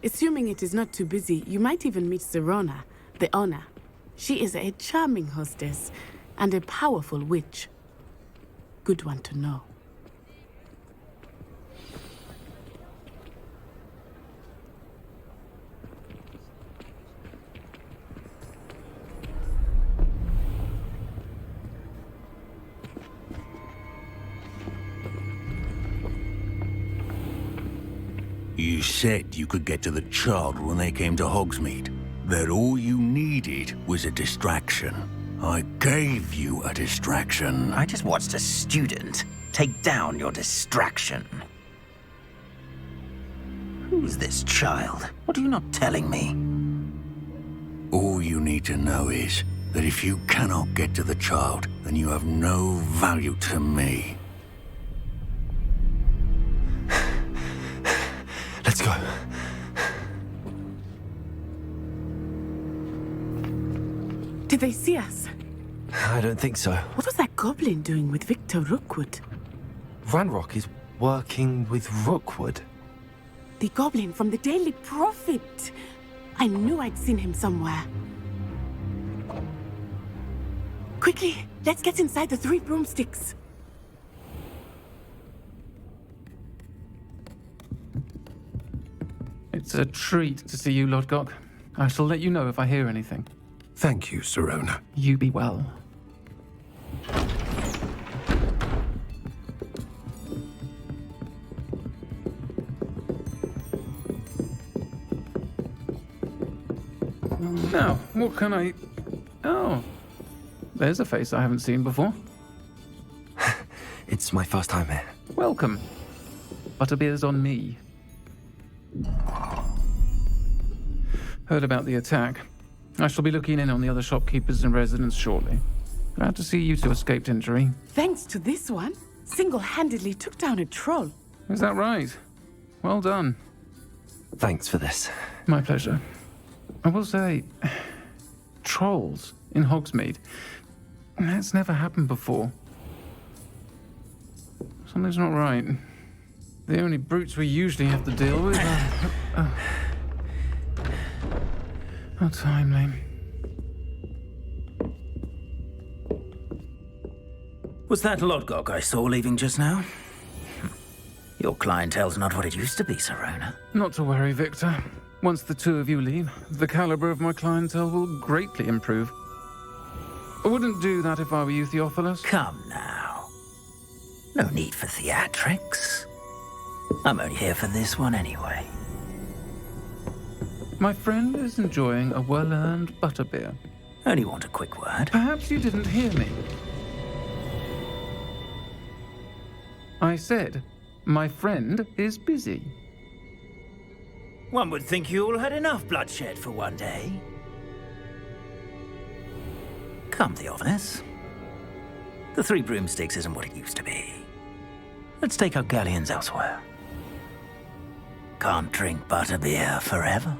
Assuming it is not too busy, you might even meet Sirona, the owner. She is a charming hostess and a powerful witch. Good one to know. You said you could get to the child when they came to Hogsmeade. That all you needed was a distraction. I gave you a distraction. I just watched a student take down your distraction. Who's this child? What are you not telling me? All you need to know is that if you cannot get to the child, then you have no value to me. Let's go. Did they see us? I don't think so. What was that goblin doing with Victor Rookwood? Ranrock is working with Rookwood. The goblin from the Daily Prophet. I knew I'd seen him somewhere. Quickly, let's get inside the 3 broomsticks. It's a treat to see you, Lodgok. I shall let you know if I hear anything. Thank you, Sirona. You be well. Now, what can I... Oh, there's a face I haven't seen before. It's my first time here. Welcome. Butterbeer's on me. Heard about the attack. I shall be looking in on the other shopkeepers and residents shortly. Glad to see you two escaped injury. Thanks to this one, single-handedly took down a troll. Is that right? Well done. Thanks for this. My pleasure. I will say, trolls in Hogsmeade. That's never happened before. Something's not right. The only brutes we usually have to deal with are timely. Was that Lodgok I saw leaving just now? Your clientele's not what it used to be, Sirona. Not to worry, Victor. Once the two of you leave, the caliber of my clientele will greatly improve. I wouldn't do that if I were you, Theophilus. Come now. No need for theatrics. I'm only here for this one anyway. My friend is enjoying a well-earned butterbeer. Only want a quick word. Perhaps you didn't hear me. I said, my friend is busy. One would think you all had enough bloodshed for one day. Come, Theophilus. The 3 broomsticks isn't what it used to be. Let's take our galleons elsewhere. Can't drink butterbeer forever.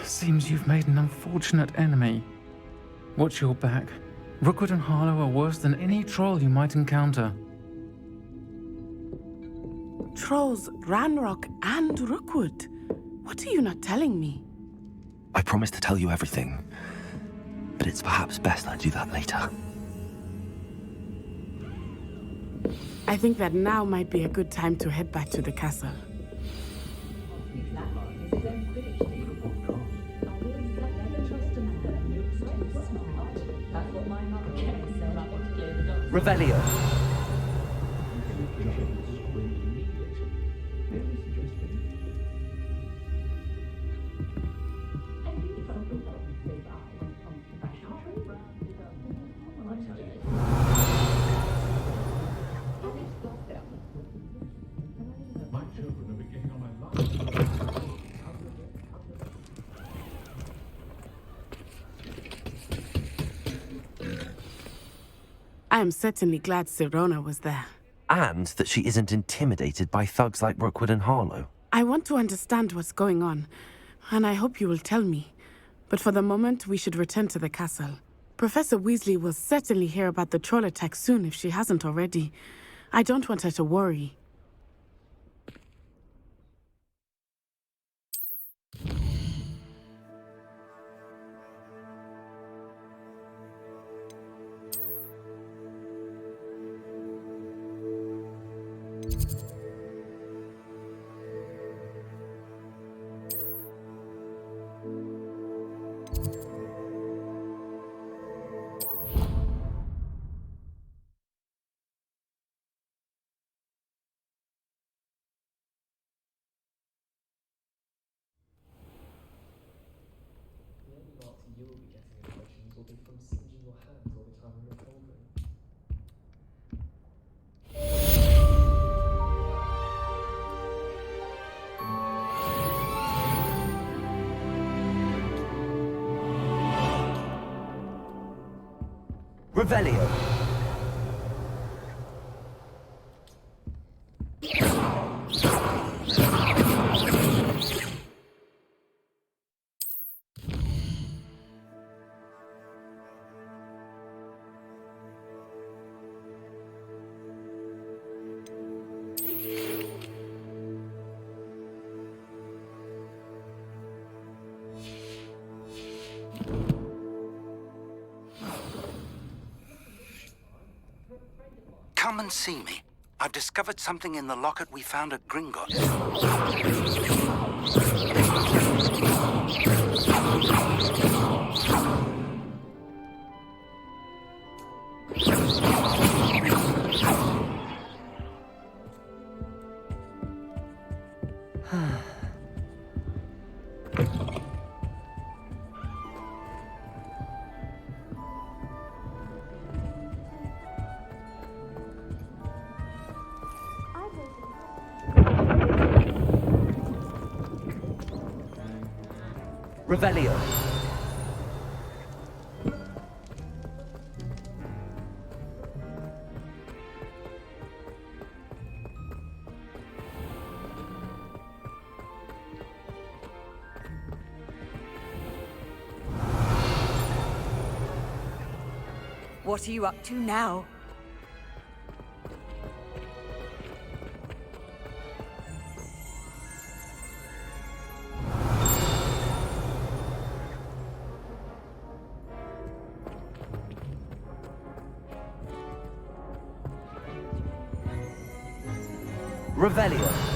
Seems you've made an unfortunate enemy. Watch your back. Rookwood and Harlow are worse than any troll you might encounter. Trolls, Ranrock, and Rookwood. What are you not telling me? I promise to tell you everything, but it's perhaps best I do that later. I think that now might be a good time to head back to the castle. Revelio. I am certainly glad Sirona was there. And that she isn't intimidated by thugs like Rookwood and Harlow. I want to understand what's going on. and I hope you will tell me. But for the moment, we should return to the castle. Professor Weasley will certainly hear about the troll attack soon if she hasn't already. I don't want her to worry. Revelio. Come and see me. I've discovered something in the locket we found at Gringotts. Revelio. What are you up to now? Revelio.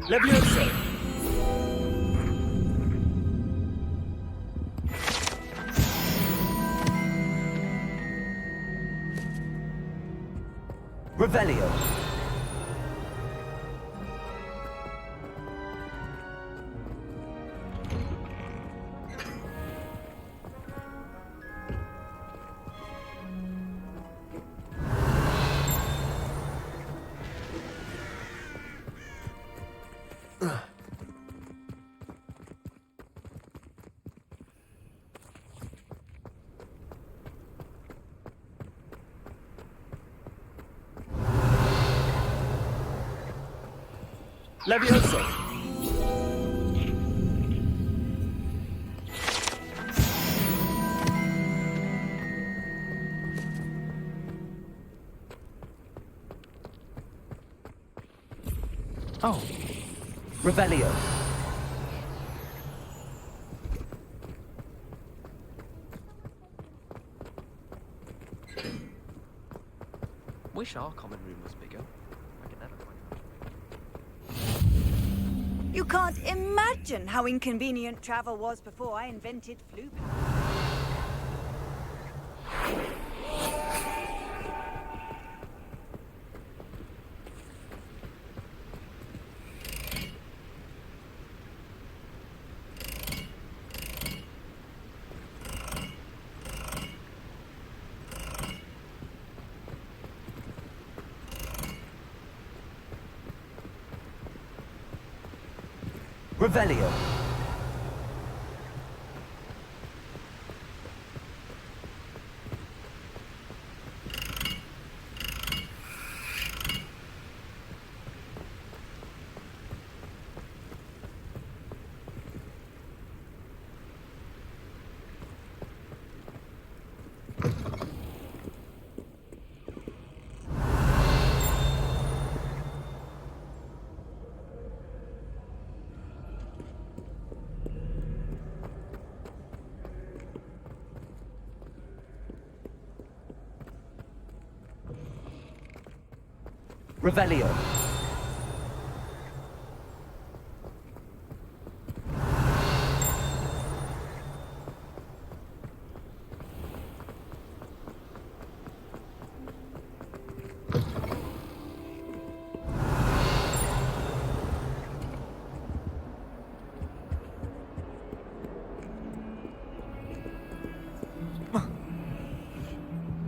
Levioso! Revelio. Levioso! Oh. Revelio. Wish our common room was bigger. I can never find You can't imagine how inconvenient travel was before I invented flu power. Revelio. Revelio.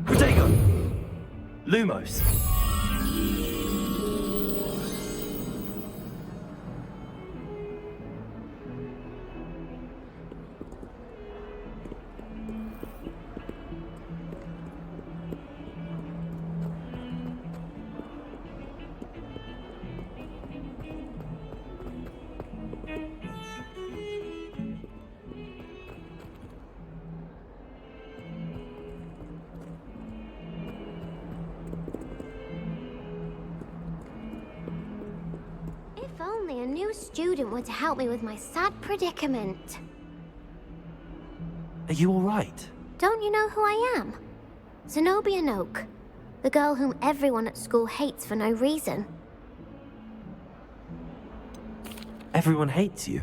Protego. Lumos. If only a new student were to help me with my sad predicament. Are you all right? Don't you know who I am? Zenobia Noak, the girl whom everyone at school hates for no reason. Everyone hates you.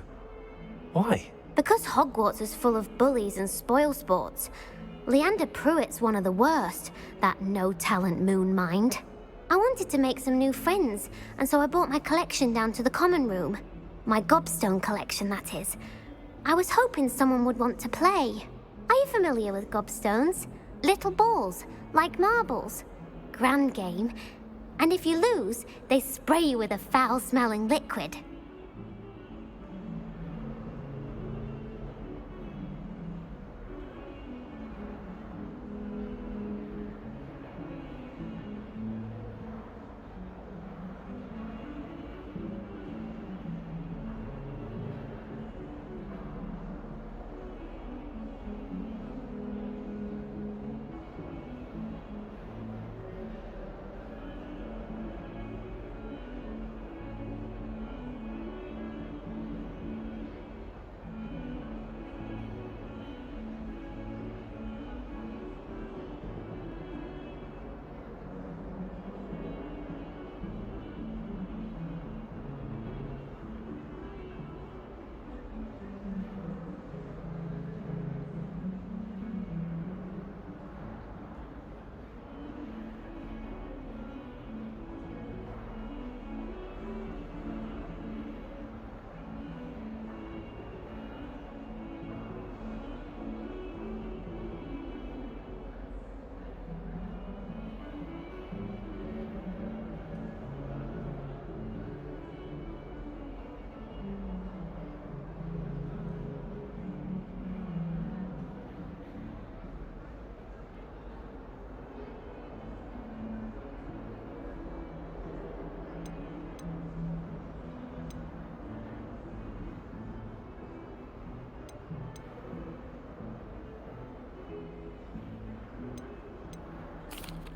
Why? Because Hogwarts is full of bullies and spoilsports. Leander Pruitt's one of the worst, that no-talent moon mind. I wanted to make some new friends, and so I brought my collection down to the common room. My gobstone collection, that is. I was hoping someone would want to play. Are you familiar with gobstones? Little balls, like marbles. Grand game. And if you lose, they spray you with a foul-smelling liquid.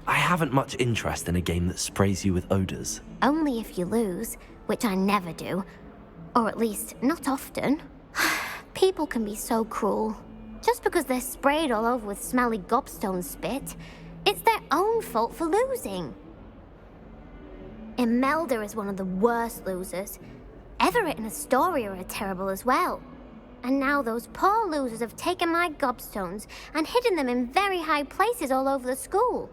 I haven't much interest in a game that sprays you with odors. Only if you lose, which I never do. Or at least, not often. People can be so cruel. Just because they're sprayed all over with smelly gobstone spit, it's their own fault for losing. Imelda is one of the worst losers. Everett and Astoria are terrible as well. And now those poor losers have taken my gobstones and hidden them in very high places all over the school.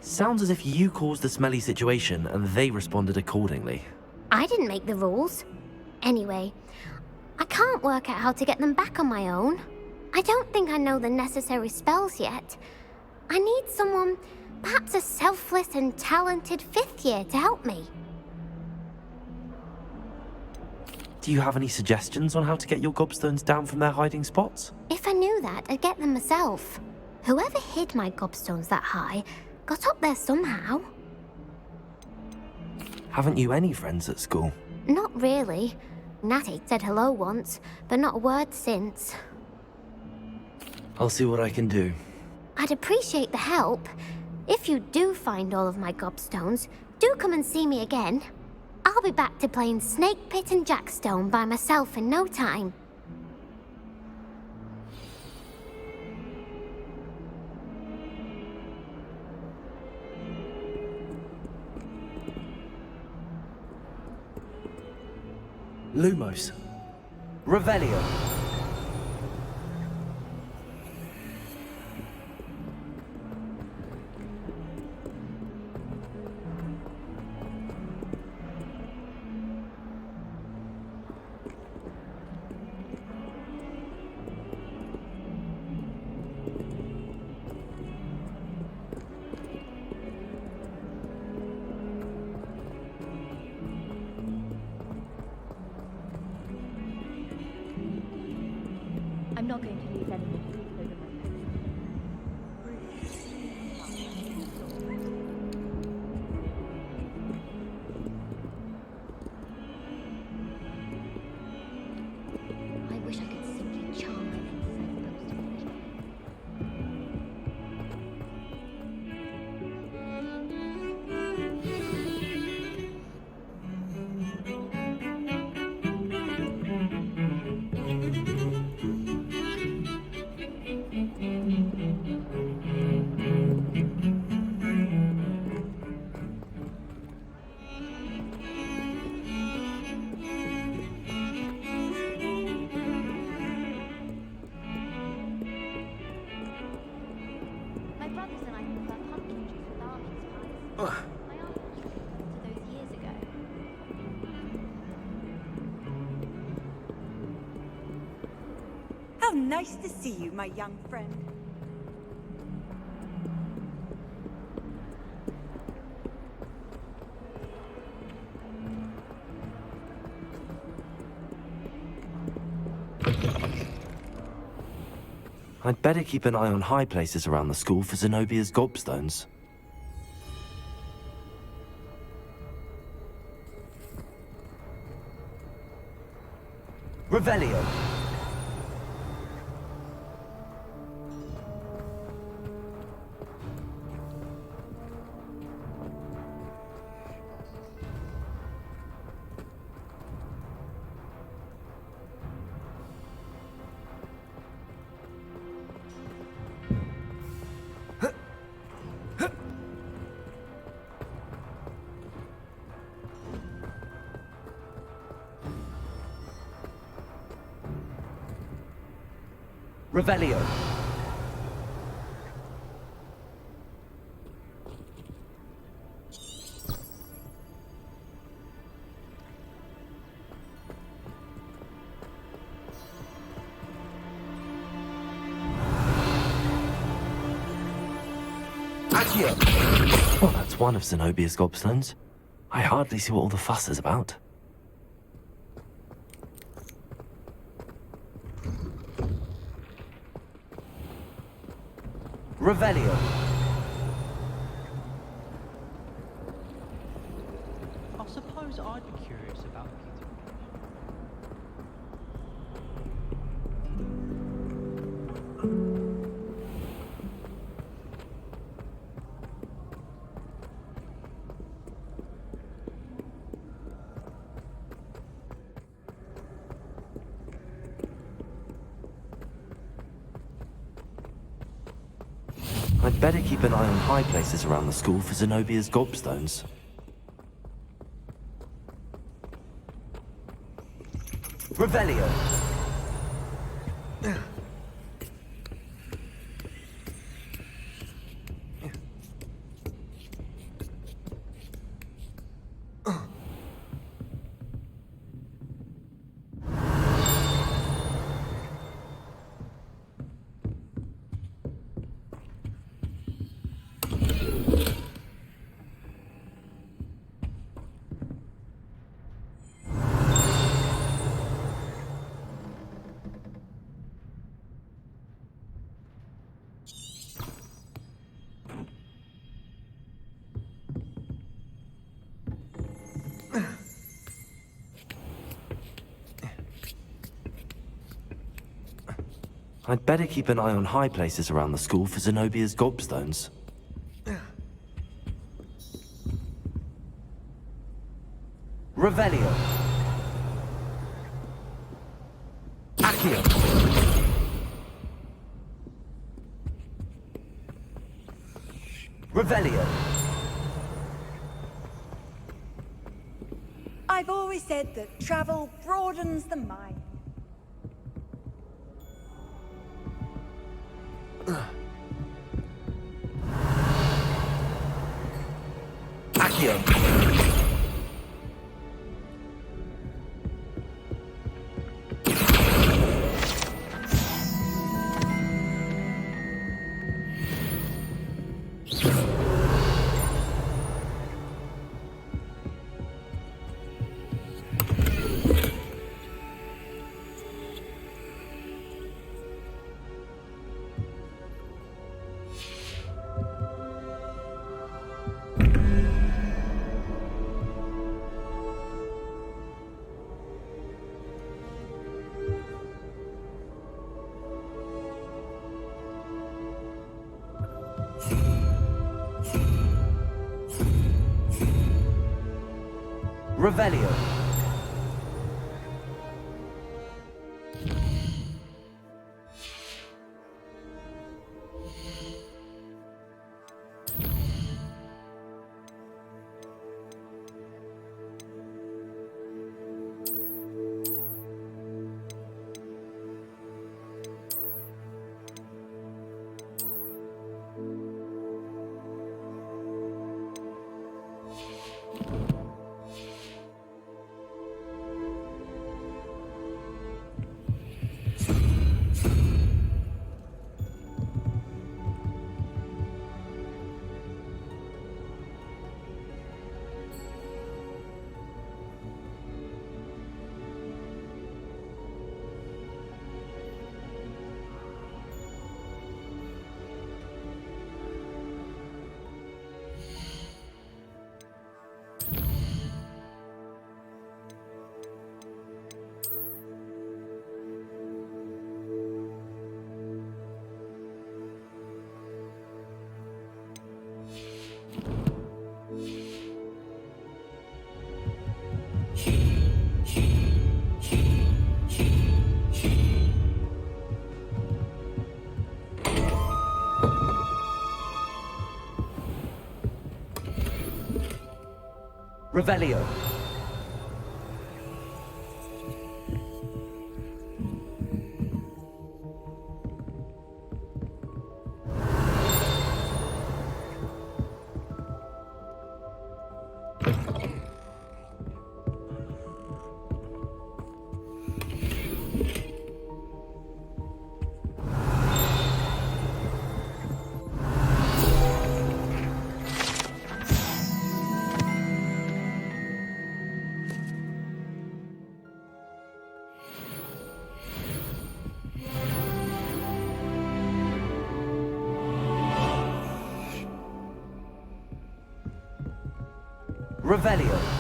Sounds as if you caused the smelly situation and they responded accordingly. I didn't make the rules. Anyway, I can't work out how to get them back on my own. I don't think I know the necessary spells yet. I need someone, perhaps a selfless and talented 5th year to help me. Do you have any suggestions on how to get your gobstones down from their hiding spots? If I knew that, I'd get them myself. Whoever hid my gobstones that high got up there somehow. Haven't you any friends at school? Not really. Natty said hello once, but not a word since. I'll see what I can do. I'd appreciate the help. If you do find all of my gobstones, do come and see me again. I'll be back to playing Snake Pit and Jackstone by myself in no time. Lumos. Revelio. I'm not going to leave any more proof over my I wish I could simply charm my fingers like those two. My brothers and I prefer pumpkin juice with almond spice. My aunt introduced me to those years ago. How nice to see you, my young friend. I'd better keep an eye on high places around the school for Zenobia's gobstones. Revelio. Revelio. Accio. Well, that's one of Zenobia's gobstones. I hardly see what all the fuss is about. Revelio. I suppose I'd be curious about I'd better keep an eye on high places around the school for Zenobia's gobstones. Revelio. I'd better keep an eye on high places around the school for Zenobia's gobstones. Revelio. Accio. Revelio. I've always said that travel broadens the mind. Accio. Revelio. Revelio. Revelio.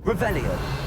Revelio.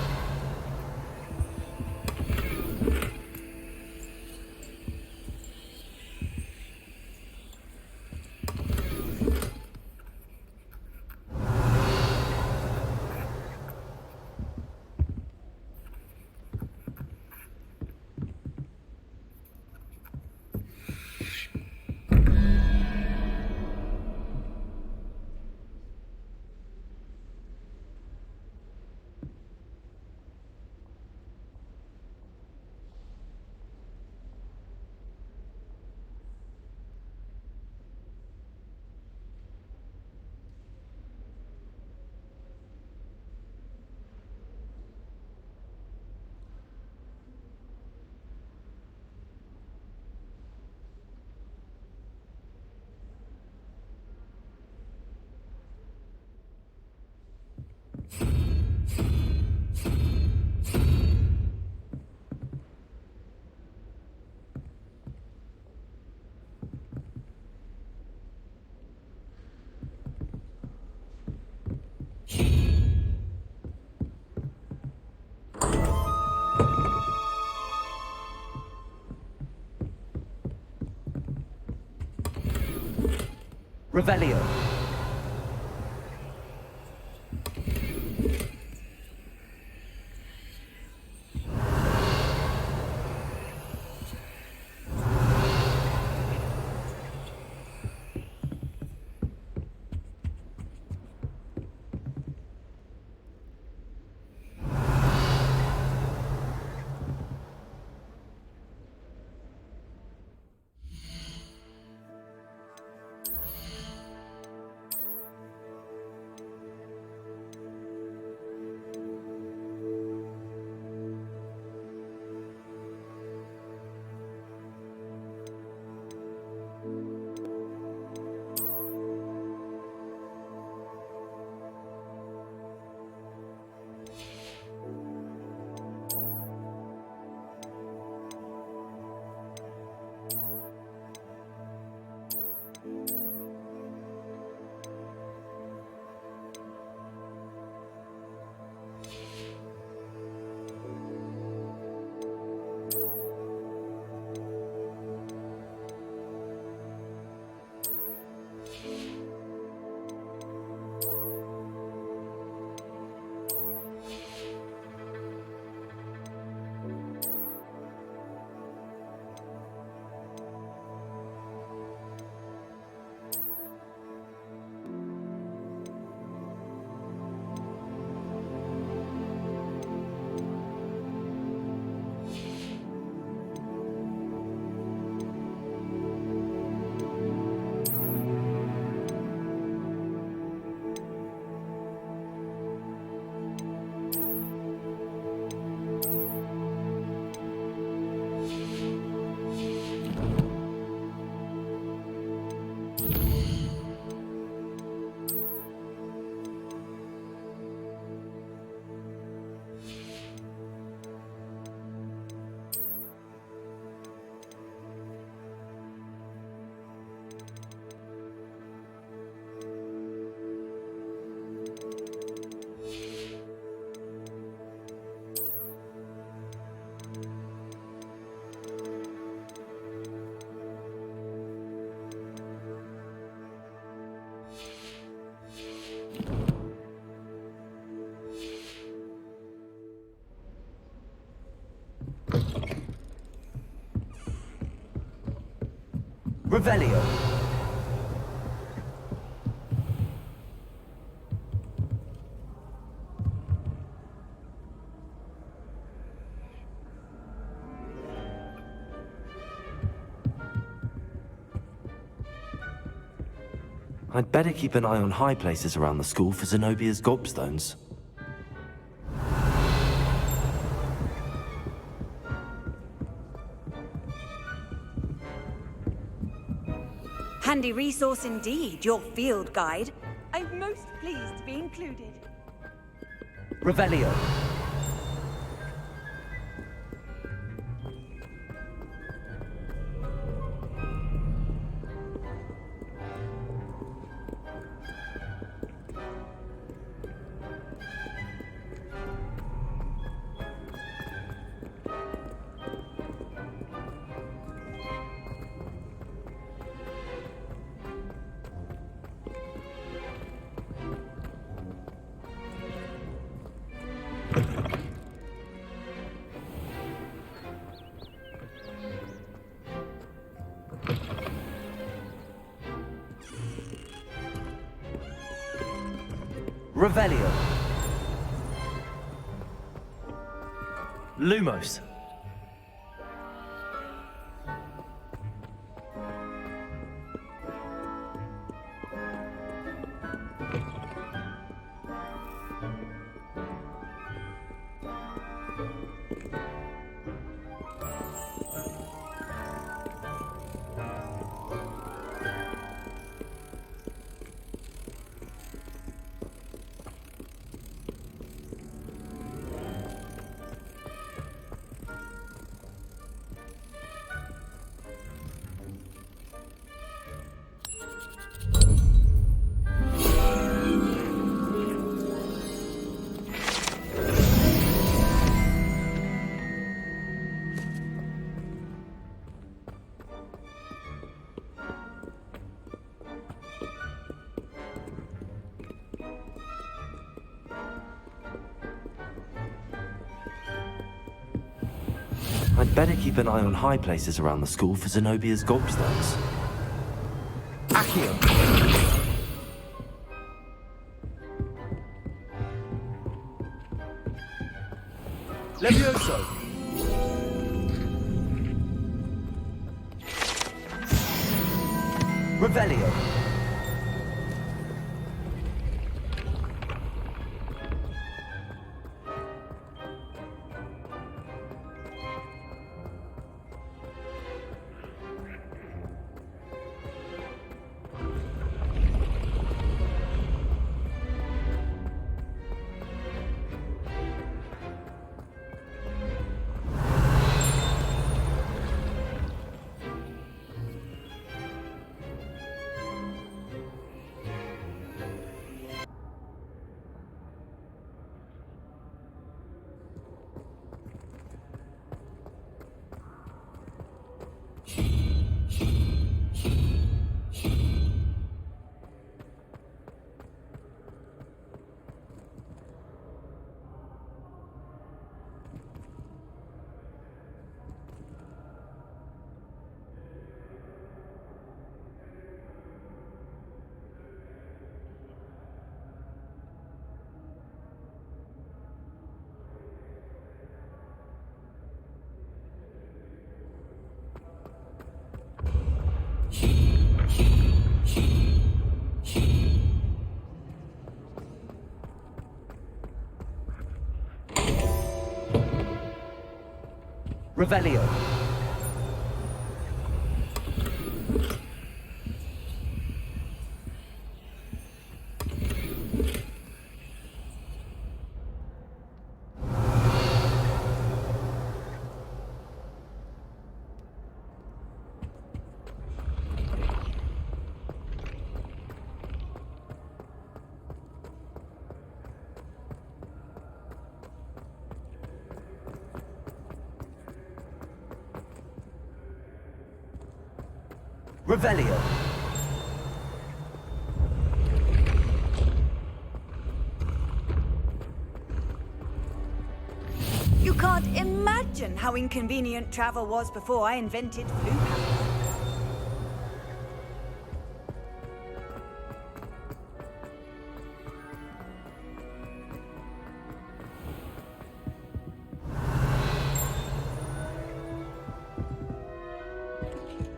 Revelio. Revelio. I'd better keep an eye on high places around the school for Zenobia's gobstones. Handy resource indeed, your field guide. I'm most pleased to be included. Revelio. Revelio. Lumos. I'd better keep an eye on high places around the school for Zenobia's gobstones. Accio. Levioso. Revelio. Revelio. Revelio. You can't imagine how inconvenient travel was before I invented flu powder.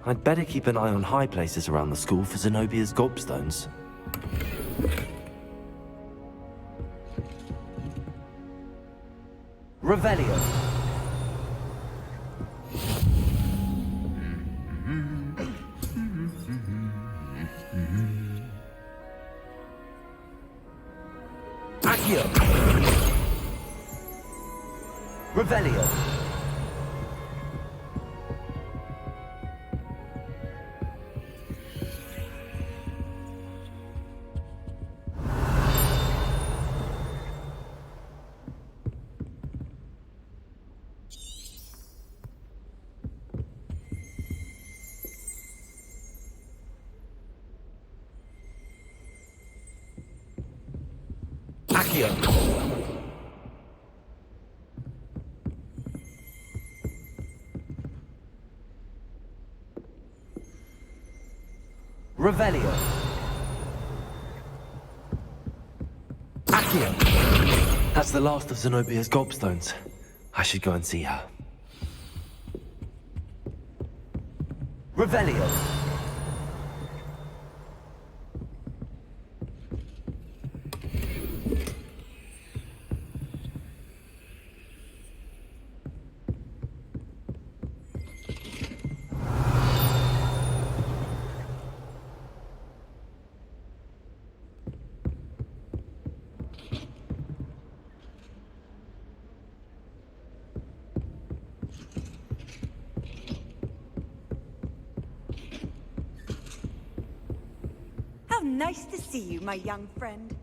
I'd better keep an eye on high places around the school for Zenobia's gobstones. Revelio. Accio. Revelio. Accio. Revelio. That's the last of Zenobia's gobstones. I should go and see her. Revelio. How nice to see you, my young friend.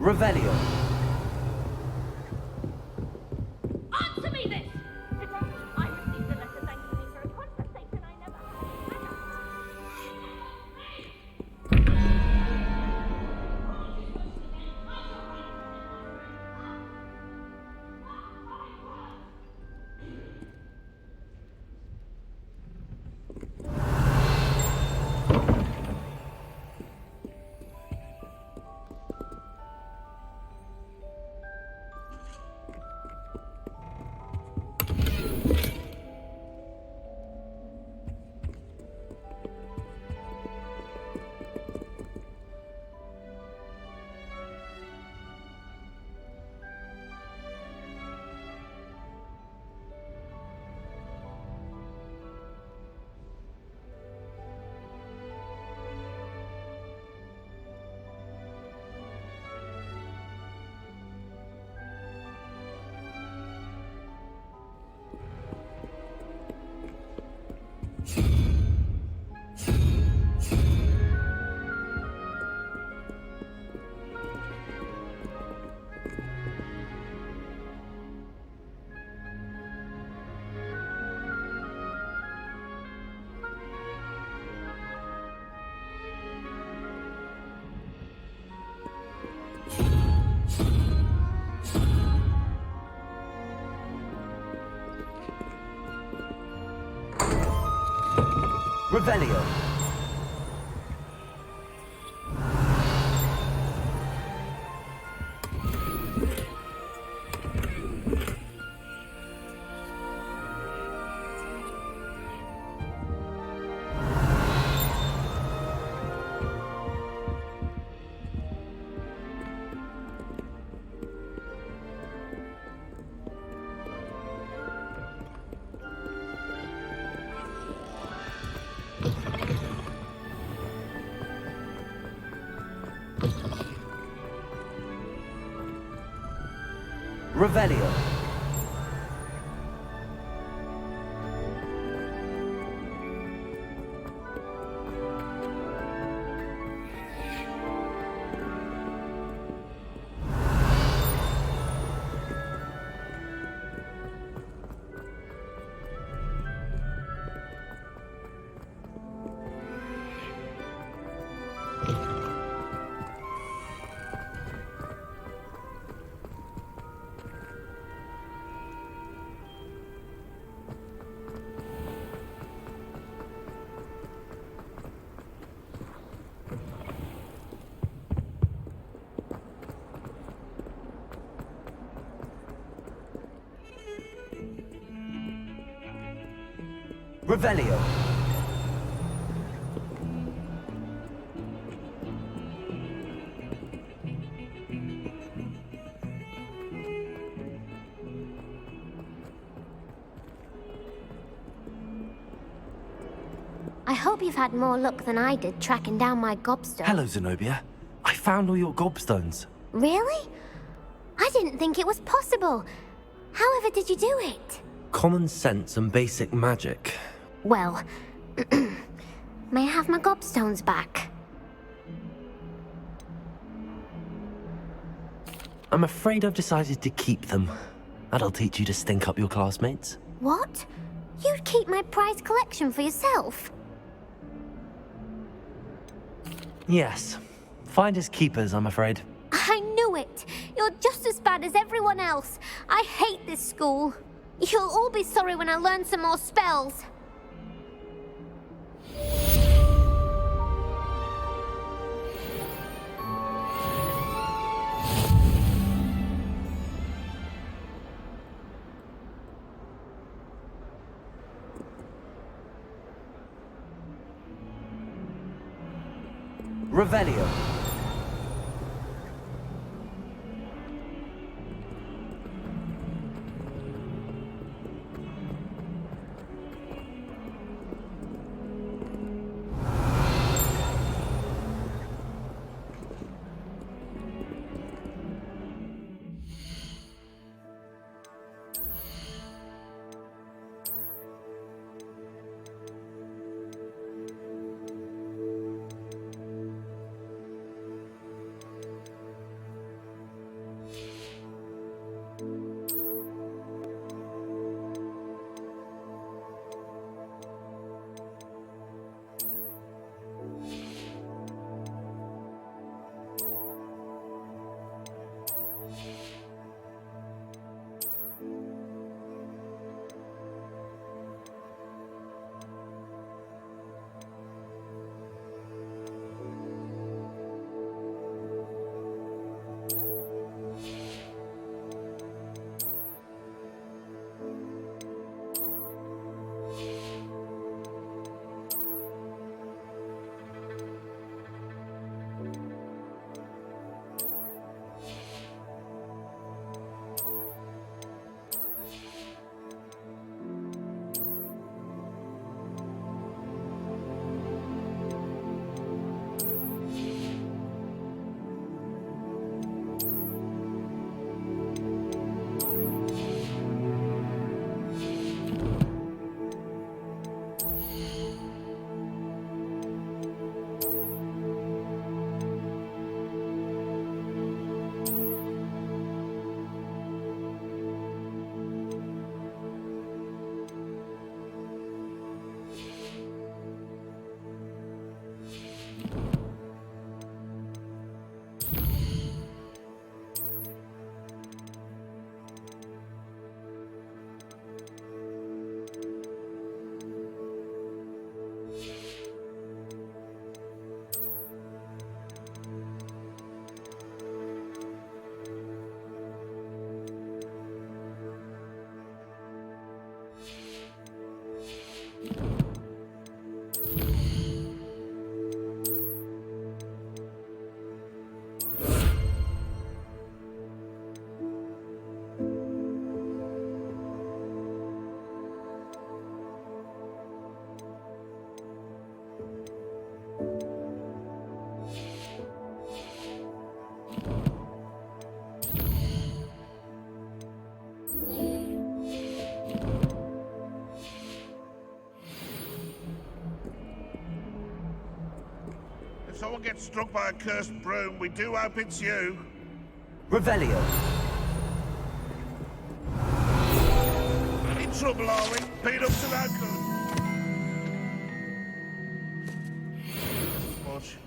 Revelio. Answer me this! Today, I received a letter thanking me for a conversation I never Revelio. Revelio. Revelio. I hope you've had more luck than I did tracking down my gobstone. Hello, Zenobia. I found all your gobstones. Really? I didn't think it was possible. However did you do it? Common sense and basic magic. Well, may I have my gobstones back? I'm afraid I've decided to keep them. That'll teach you to stink up your classmates. What? You'd keep my prized collection for yourself? Yes. Finders keepers, I'm afraid. I knew it! You're just as bad as everyone else. I hate this school. You'll all be sorry when I learn some more spells. Revelio. someone gets struck by a cursed broom, we do hope it's you. Revelio. In trouble, are we? Beat up to no good. Watch.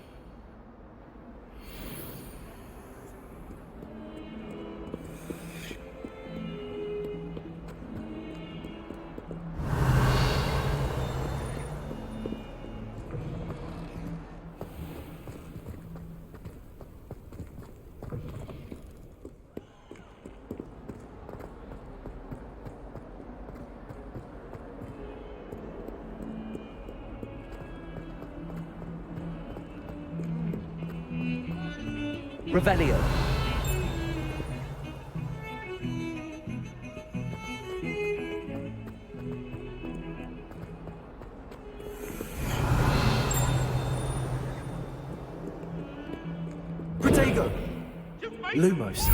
Revelio. Protego. Lumos.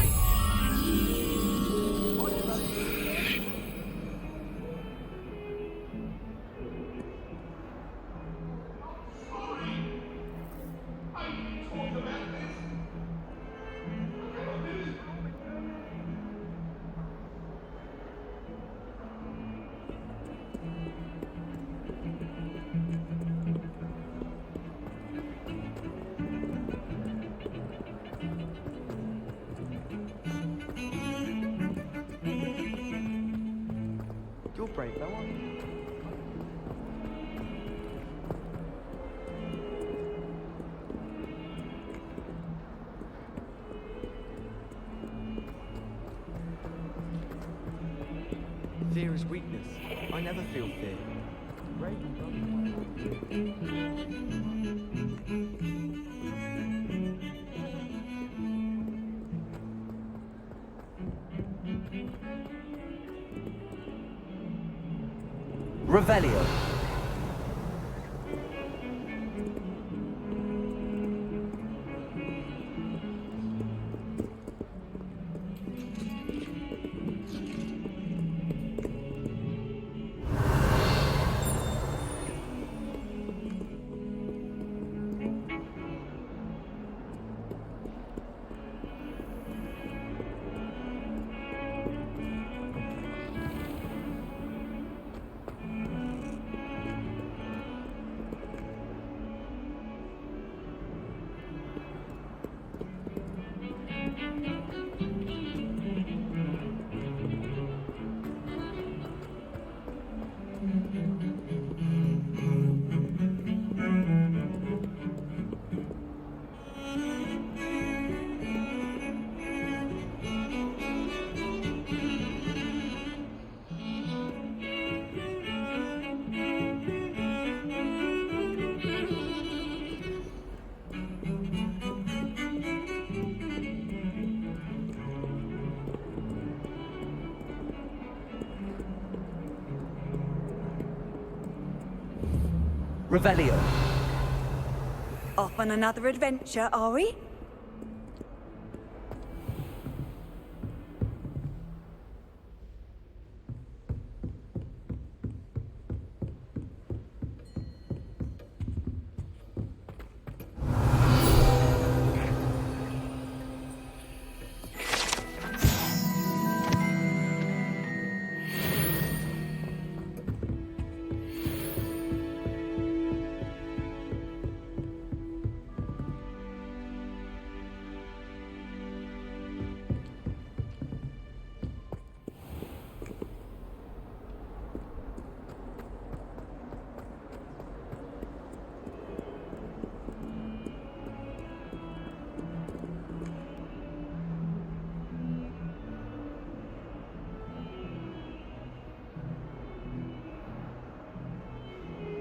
brave though, aren't you? Fear is weakness. I never feel fear. Revelio. Revelio. Off on another adventure, are we?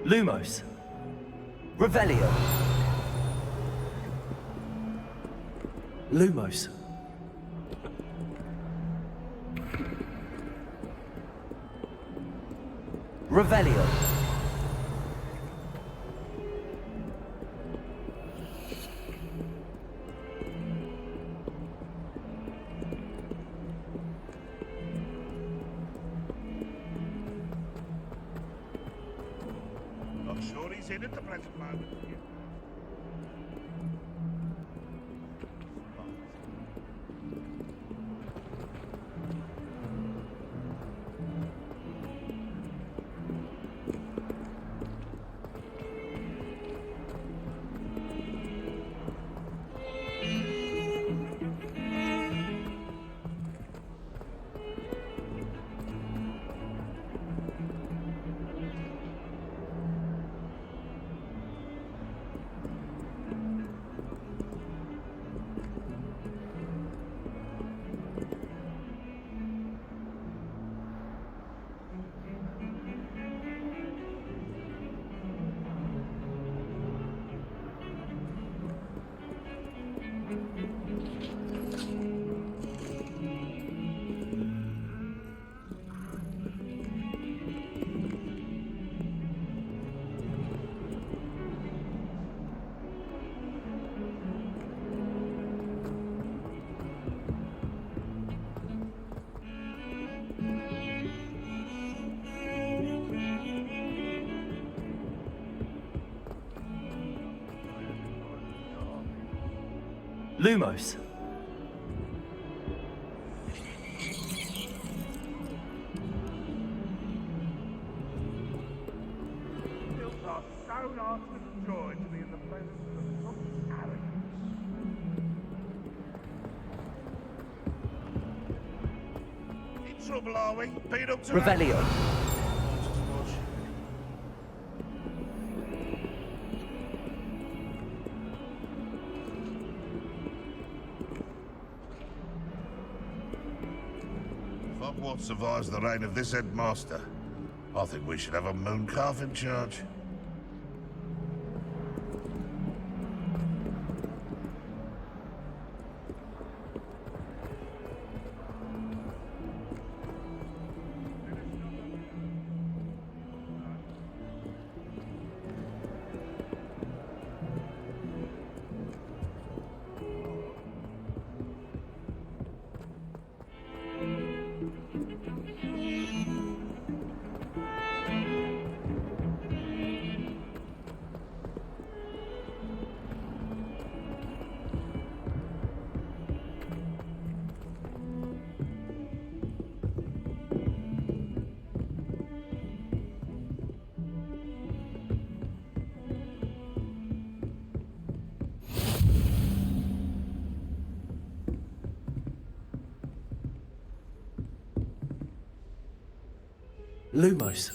Lumos. Revelio. Lumos. Revelio. Not sure he's in at the present moment. Lumos. Hills are so large with joy to be in the presence of such arrogance. In trouble, are we? Beat up to Revelio. Hogwarts survives the reign of this headmaster, I think we should have a moon calf in charge. Lumos.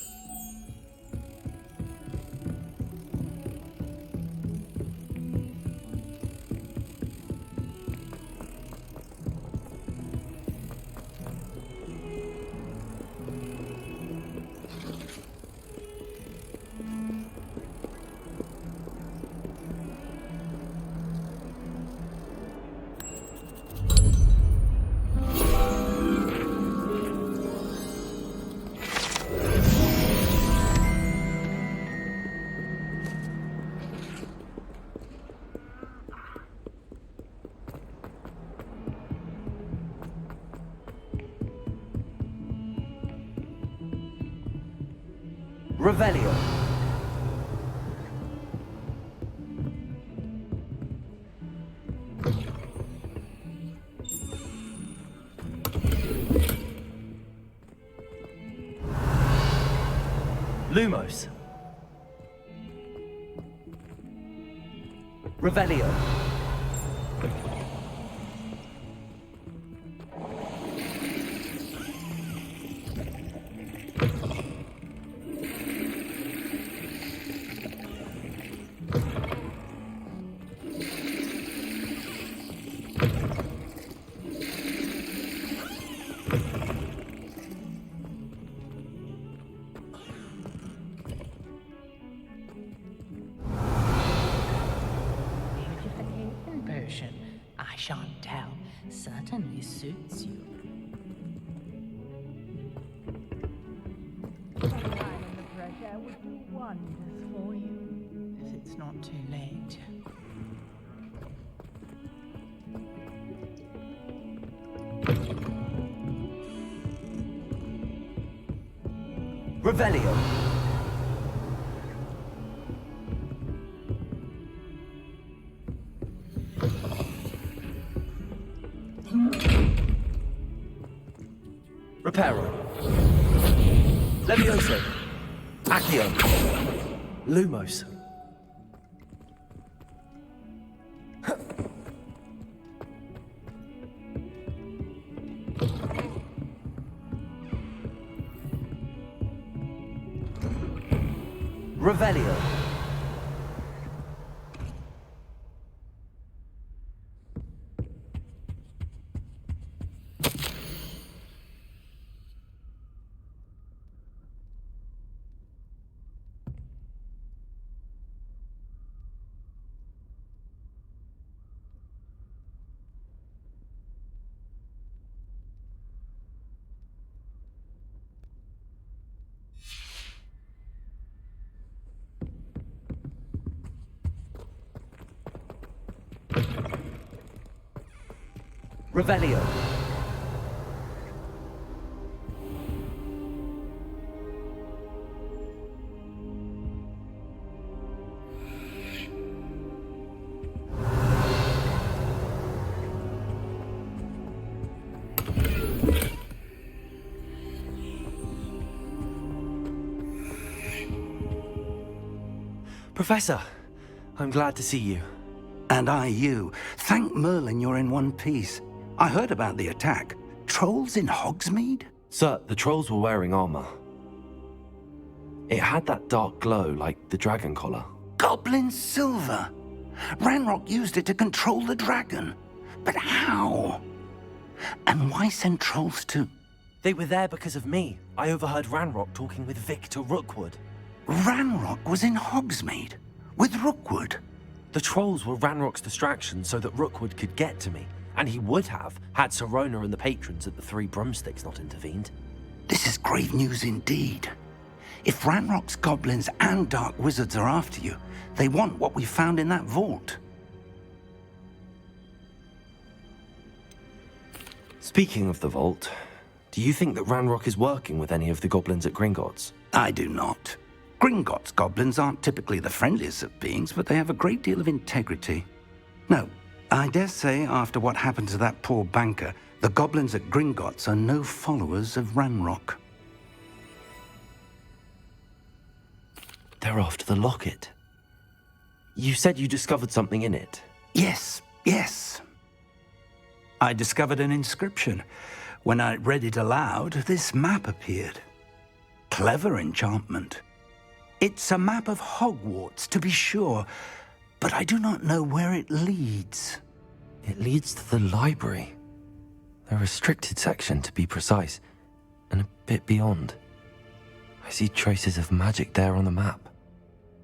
Revelio. Lumos. Revelio. Potion. I shan't tell. Certainly suits you. A line in the fresh air would do wonders for you, if it's not too late. Revelio. Reparo. Levioso. Accio. Lumos. Revelio. Revelio. Professor, I'm glad to see you. And I you. Thank Merlin you're in one piece. I heard about the attack. Trolls in Hogsmeade? Sir, the trolls were wearing armor. It had that dark glow like the dragon collar. Goblin silver! Ranrock used it to control the dragon. But how? And why send trolls to They were there because of me. I overheard Ranrock talking with Victor Rookwood. Ranrock was in Hogsmeade? With Rookwood? The trolls were Ranrock's distraction so that Rookwood could get to me. And he would have, had Sirona and the patrons at the Three Broomsticks not intervened. This is grave news indeed. If Ranrock's goblins and dark wizards are after you, they want what we found in that vault. Speaking of the vault, do you think that Ranrock is working with any of the goblins at Gringotts? I do not. Gringotts goblins aren't typically the friendliest of beings, but they have a great deal of integrity. No, I dare say after what happened to that poor banker, the goblins at Gringotts are no followers of Ranrock. They're after the locket. You said you discovered something in it. Yes. I discovered an inscription. When I read it aloud, this map appeared. Clever enchantment. It's a map of Hogwarts, to be sure, but I do not know where it leads. It leads to the library. The restricted section, to be precise, and a bit beyond. I see traces of magic there on the map.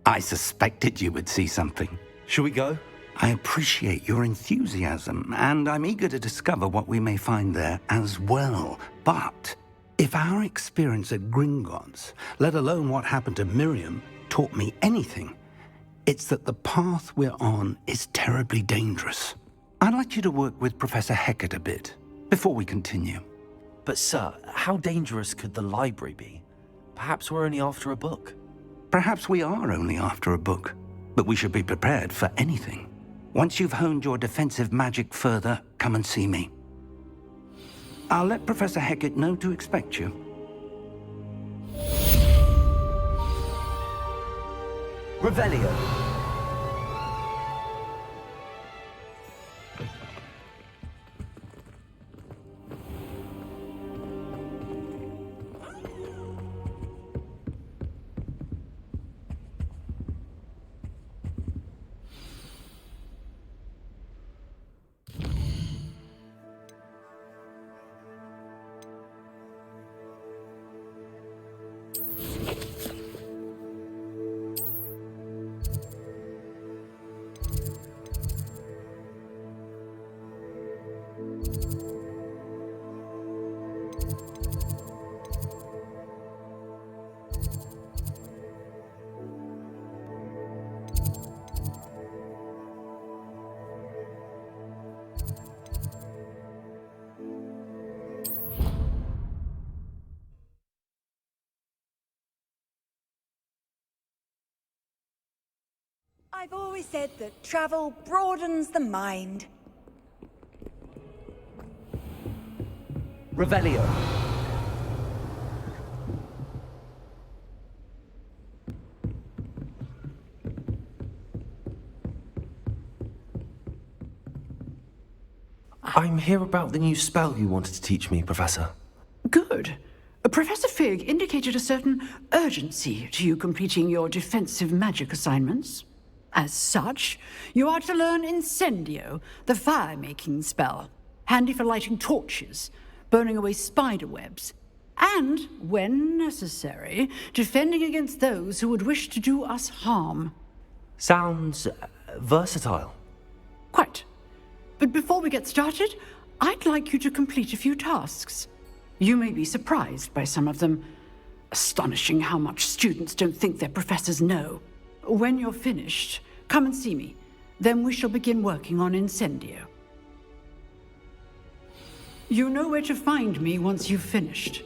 I suspected you would see something. Shall we go? I appreciate your enthusiasm, and I'm eager to discover what we may find there as well. But if our experience at Gringotts, let alone what happened to Miriam, taught me anything, it's that the path we're on is terribly dangerous. I'd like you to work with Professor Hecat a bit before we continue. But sir, how dangerous could the library be? Perhaps we're only after a book. Perhaps we are only after a book, but we should be prepared for anything. Once you've honed your defensive magic further, come and see me. I'll let Professor Hecat know to expect you. Revelio. I've always said that travel broadens the mind. Revelio. I'm here about the new spell you wanted to teach me, Professor. Good. Professor Fig indicated a certain urgency to you completing your defensive magic assignments. As such, you are to learn Incendio, the fire-making spell, handy for lighting torches, burning away spider webs, and, when necessary, defending against those who would wish to do us harm. Sounds versatile. Quite. But before we get started, I'd like you to complete a few tasks. You may be surprised by some of them. Astonishing how much students don't think their professors know. When you're finished, come and see me. Then we shall begin working on Incendio. You know where to find me once you've finished.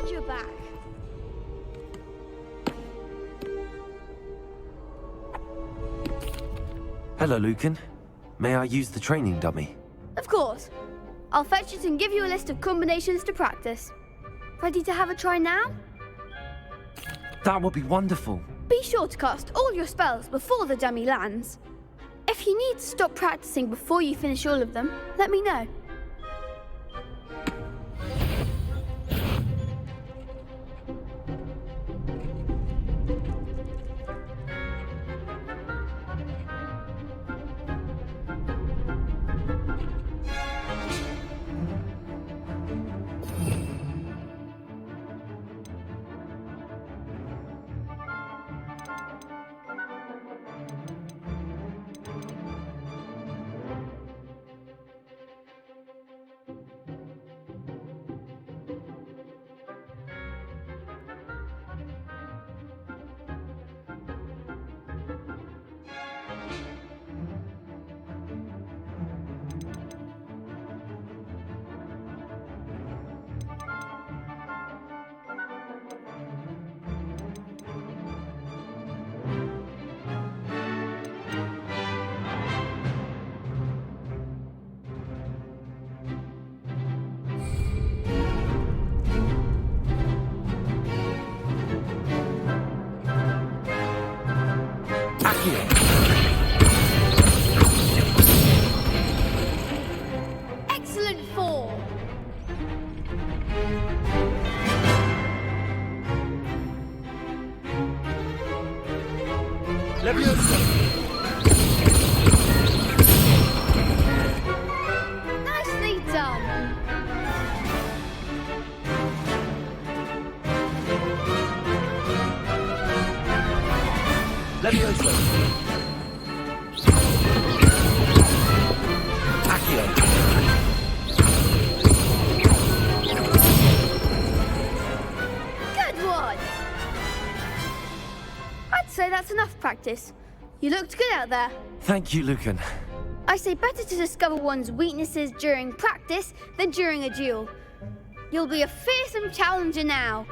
Glad you're back. Hello, Lucan. May I use the training dummy? Of course. I'll fetch it and give you a list of combinations to practice. Ready to have a try now? That would be wonderful. Be sure to cast all your spells before the dummy lands. If you need to stop practicing before you finish all of them, let me know. Excellent form. Nicely done. Good one. I'd say that's enough practice. You looked good out there. Thank you, Lucan. I say better to discover one's weaknesses during practice than during a duel. You'll be a fearsome challenger now.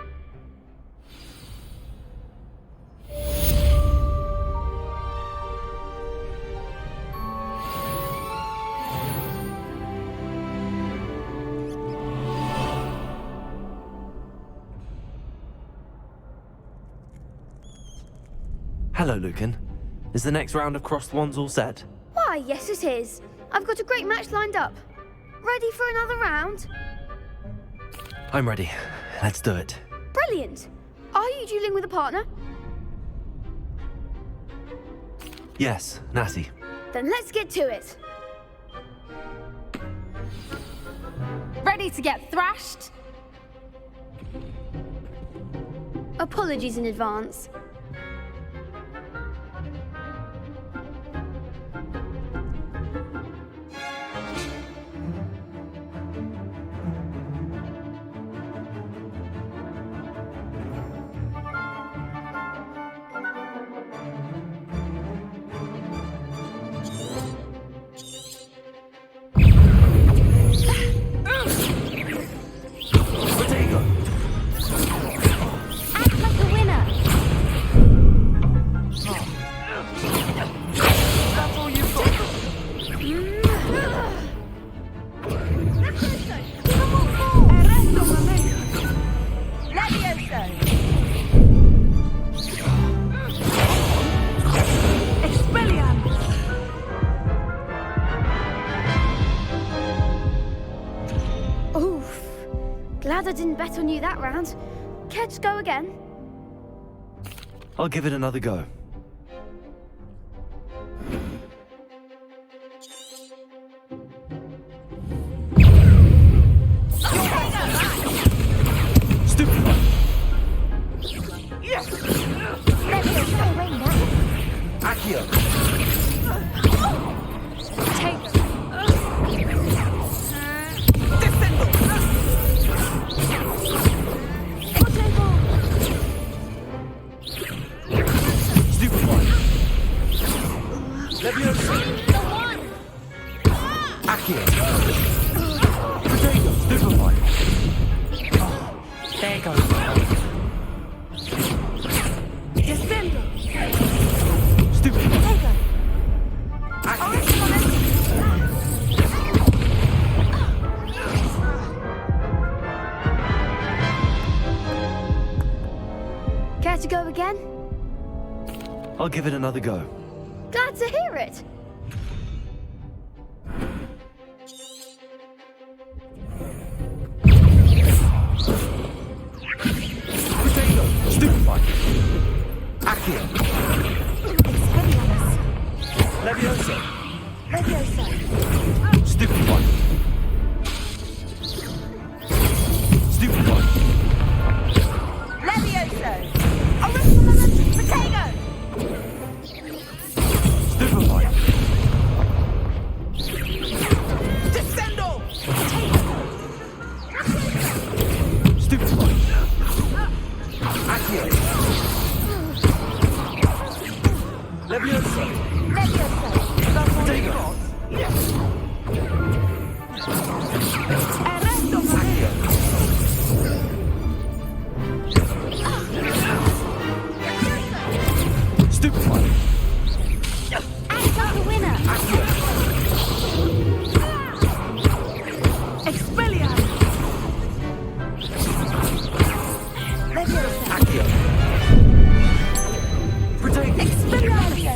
Hello, Lucan. Is the next round of crossed wands all set? Why, yes it is. I've got a great match lined up. Ready for another round? I'm ready. Let's do it. Brilliant. Are you dueling with a partner? Yes, Natty. Then let's get to it. Ready to get thrashed? Apologies in advance. I didn't bet on you that round. Care to go again? I'll give it another go. Stupid one. Accio. Take it. Stupid one. Leviosa. Accio. Potato. Stupid one. There you go. Descendo. Stupid one. Potato. Care to go again? I'll give it another go. Glad to hear it. Potato. Stupid one. Accio. Leviosa. Leviosa. Stupid one. Stupid one. Levioso! Potato! Stupid one. Descendo! Stupid one. Accio. Leviosa. Leviosa. Potato. Arresto! Accio. Stupid one. Act out the winner. Accio. Expelliarmus! Leviosa. Accio. Potato. Expelliarmus.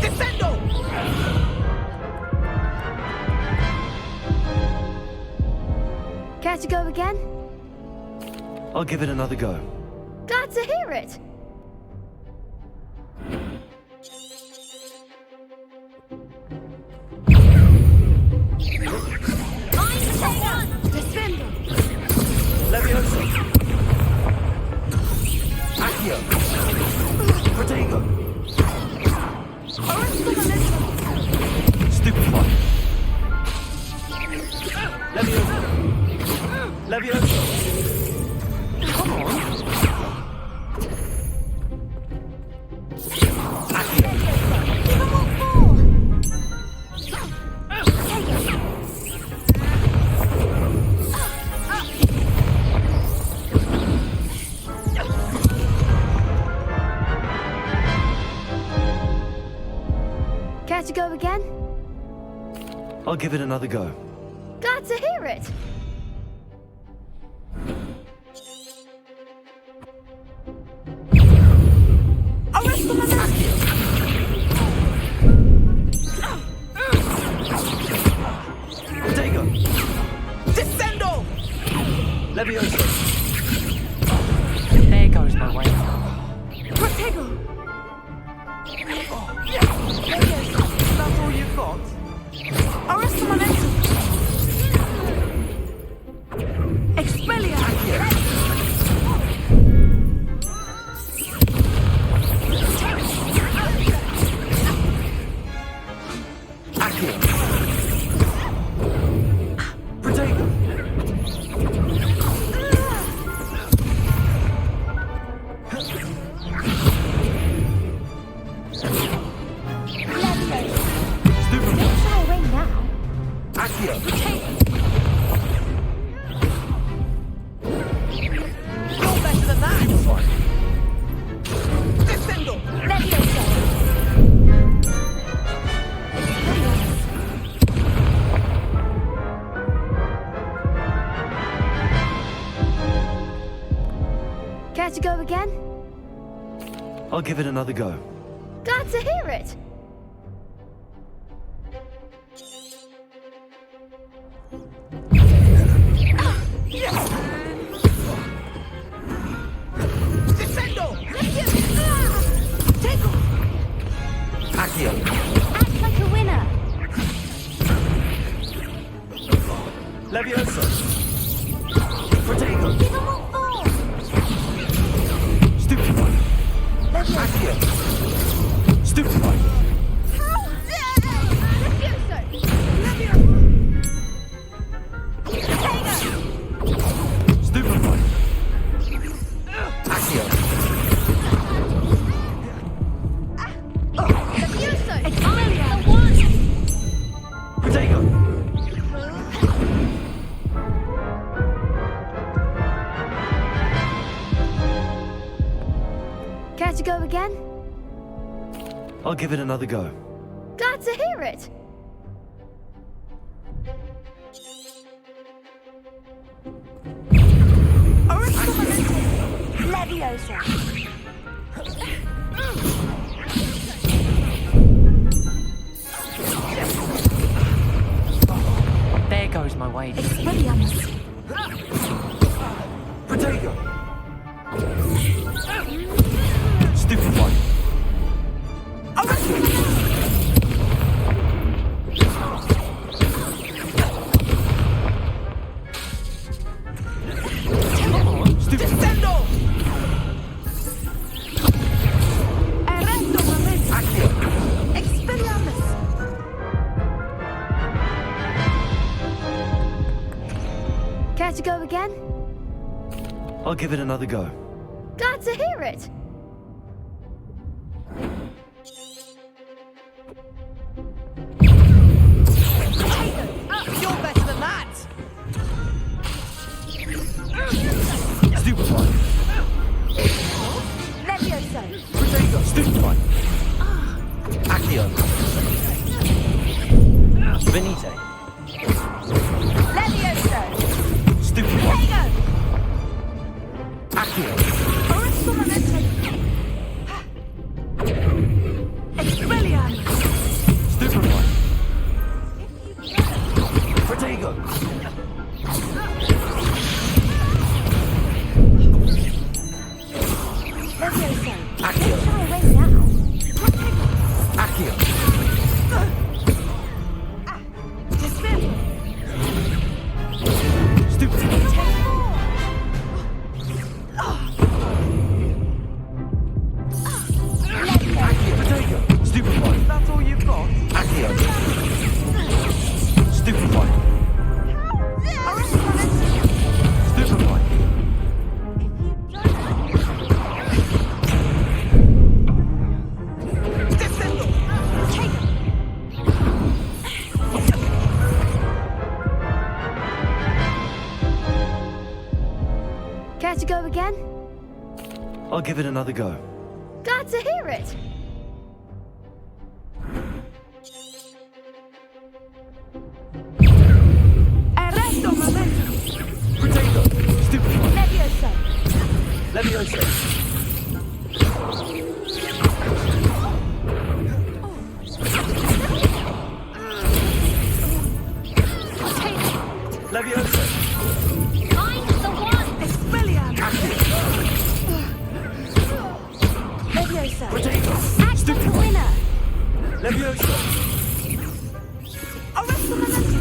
Descendo! Care to go again? I'll give it another go. Glad to hear it. Descendo. Leviosa. Accio. Potato. Stupid one. Leviosa. Leviosa. Come on. Accio. Care to go again? I'll give it another go. Glad to hear it. Potato. Descendo! Leviosa. There goes my way. Protego! That's all you've got? Arresto momentum! Expelliarmus! Accio. Potato. Stupid one. Try win now. Accio. You're better than that! Stupid one. Descendo! Leviosa. Care to go again? I'll give it another go. Glad to hear it. Accio. Act like a winner. Levioso. Protego. Give them all four. Stupefy. Accio. Stupefy. Stupefy. Accio. Protego. Care to go again? I'll give it another go. Glad to hear it. Leviosa. There goes my wages. Protego. Stupefy. Care to go again? I'll give it another go. Glad to hear it. You're better than that! Stupefy. Leviosa. Protego. Stupefy. Accio. Venite. Leviosa. Stupefy. Protego. Accio. Expelliarmus. Stupefy. Protego. Leviosa. Accio. Shy away now. Accio. Dispel. Stupefy. Protego. Stupefy. That's all you've got? Accio. Stupefy. Stupefy. Care to go again? I'll give it another go. Glad to hear it. Arresto momentum. Protego. Stupefy. Leviosa. Leviosa. Leviosa. Find the one. Expelliarmus. Leviosa. Protego. Act like a winner. Leviosa. Arresto momentum.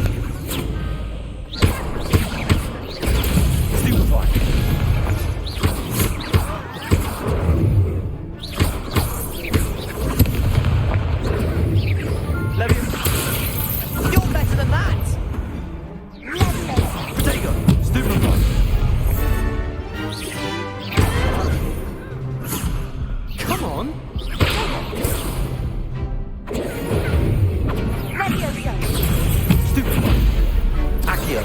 Stupefy. Leviosa. You're better than that! Protego. Stupefy. Come on! Leviosa. Stupefy. Accio.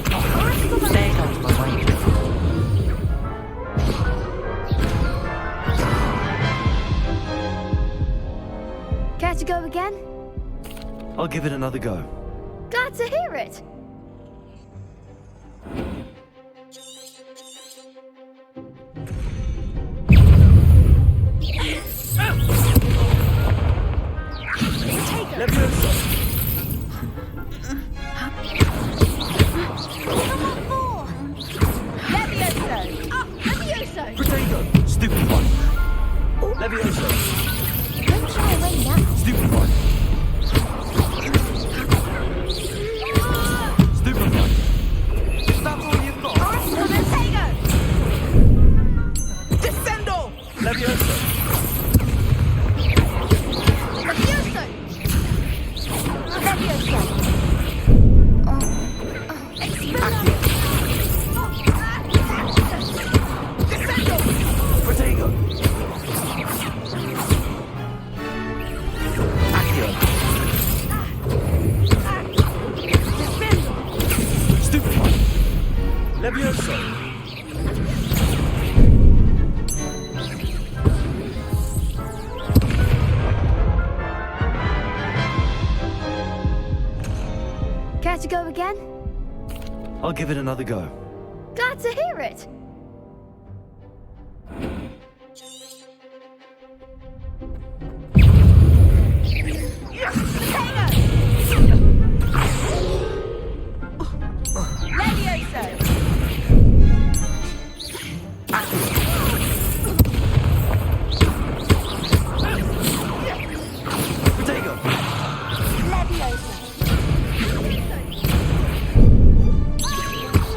There goes my wages. Care to go again? I'll give it another go. Glad to hear it. Leviosa. Leviosa. Protego. Stupefy. Leviosa. Don't shy away now. Stupefy. I'll give it another go. Glad to hear it.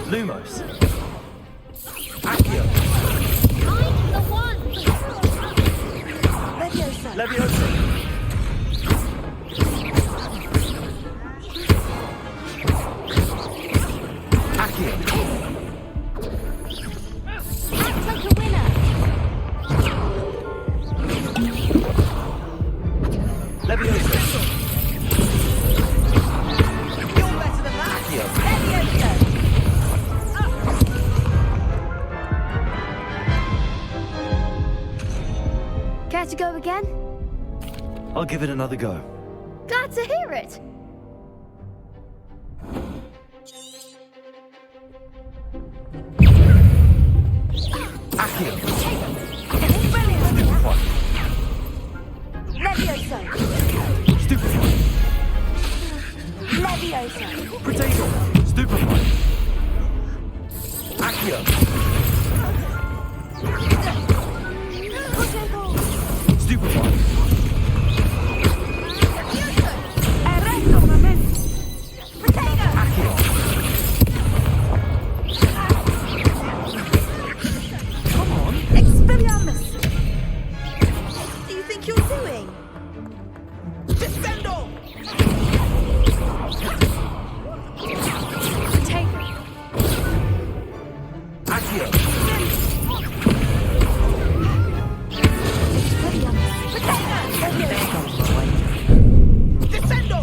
Lumos. Leviosa. Accio. Act like a winner. Leviosa. You're better than that. Accio. Leviosa. Care to go again? I'll give it another go. Glad to hear it. Accio. Levioso. Stupefy. Levioso. Potato. Stupefy. Accio. Stupefy. Arresto un momento. Accio. Come on, Expelliarmus. What do you think you're doing? Descendo. Accio. Descendo.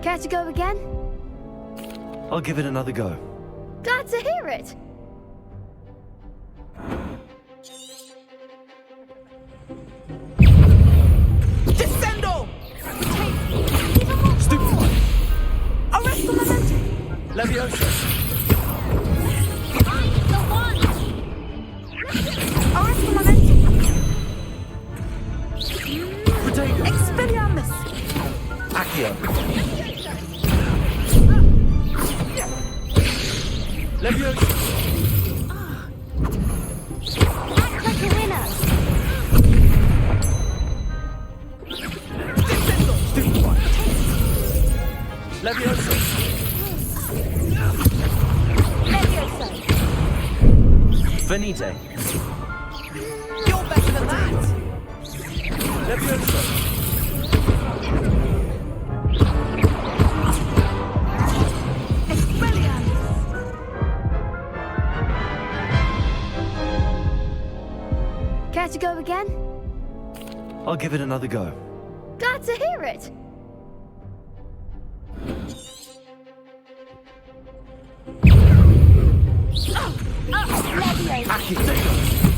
Care to go again? I'll give it another go. Glad to hear it. Descendo. Stupefy. Arresto momento. Leviosa. Arresto momento. Potato. Expelliarmus. Accio. Leviosa. Act like a winner. Descendo. Stupefy. Leviosa. Levioso. Venite. You're better than that. Leviosa. Expelliarmus. Care to go again? I'll give it another go. Glad to hear it. Levioso. Accio.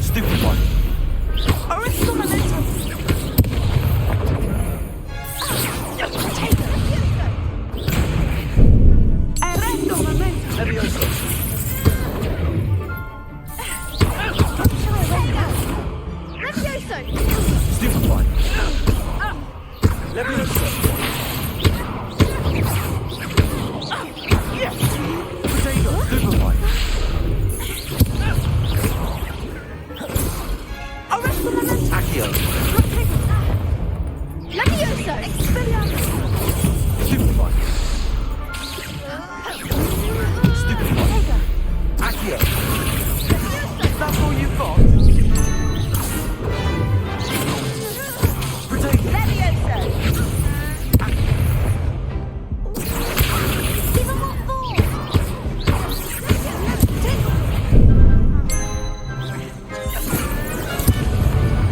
Stupefy. Arresto momento. Arresto momento. Leviosa. Levioso. Stupefy. Leviosa. Potato. Stupefy. Arresto momento. Accio. Levioso. Expelliarmus. Stupefy. Stupefy. Accio. That's all you've got. Potato. Levioso. Give 'em what for.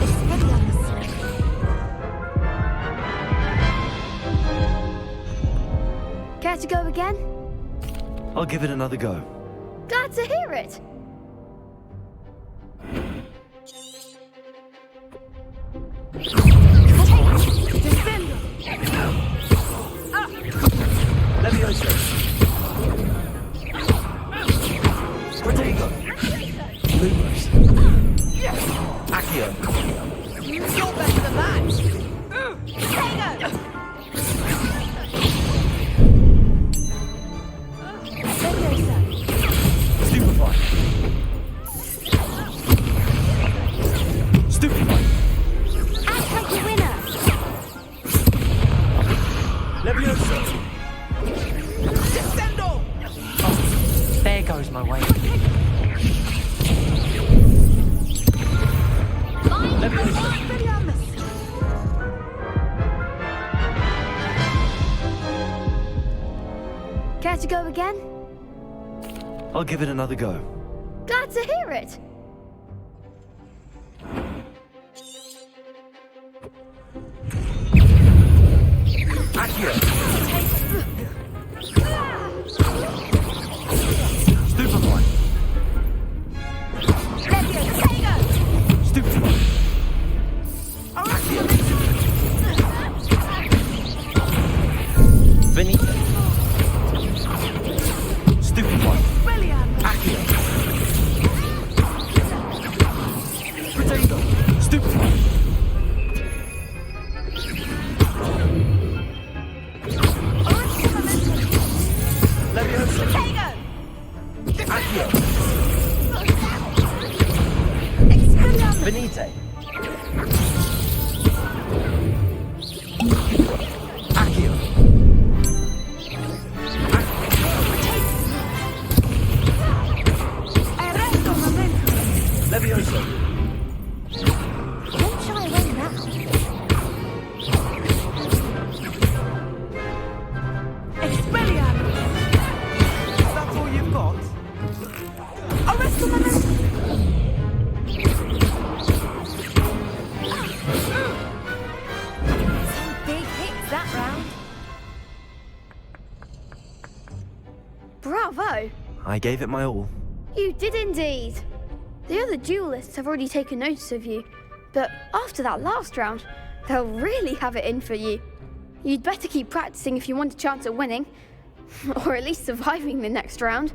Expelliarmus. Care to go again? I'll give it another go. Glad to hear it. knows my way. Care to go again? I'll give it another go. Glad to hear it. Stupefy. Stupefy. Venite. Stupefy. Accio. Potato. Stupefy. Leviosa. Accio. Venite. Accio. Leviosa. Don't shy away now. That's all you've got? Some big hits that round. Bravo! I gave it my all. You did indeed. The other duelists have already taken notice of you, but after that last round, they'll really have it in for you. You'd better keep practicing if you want a chance at winning, or at least surviving the next round.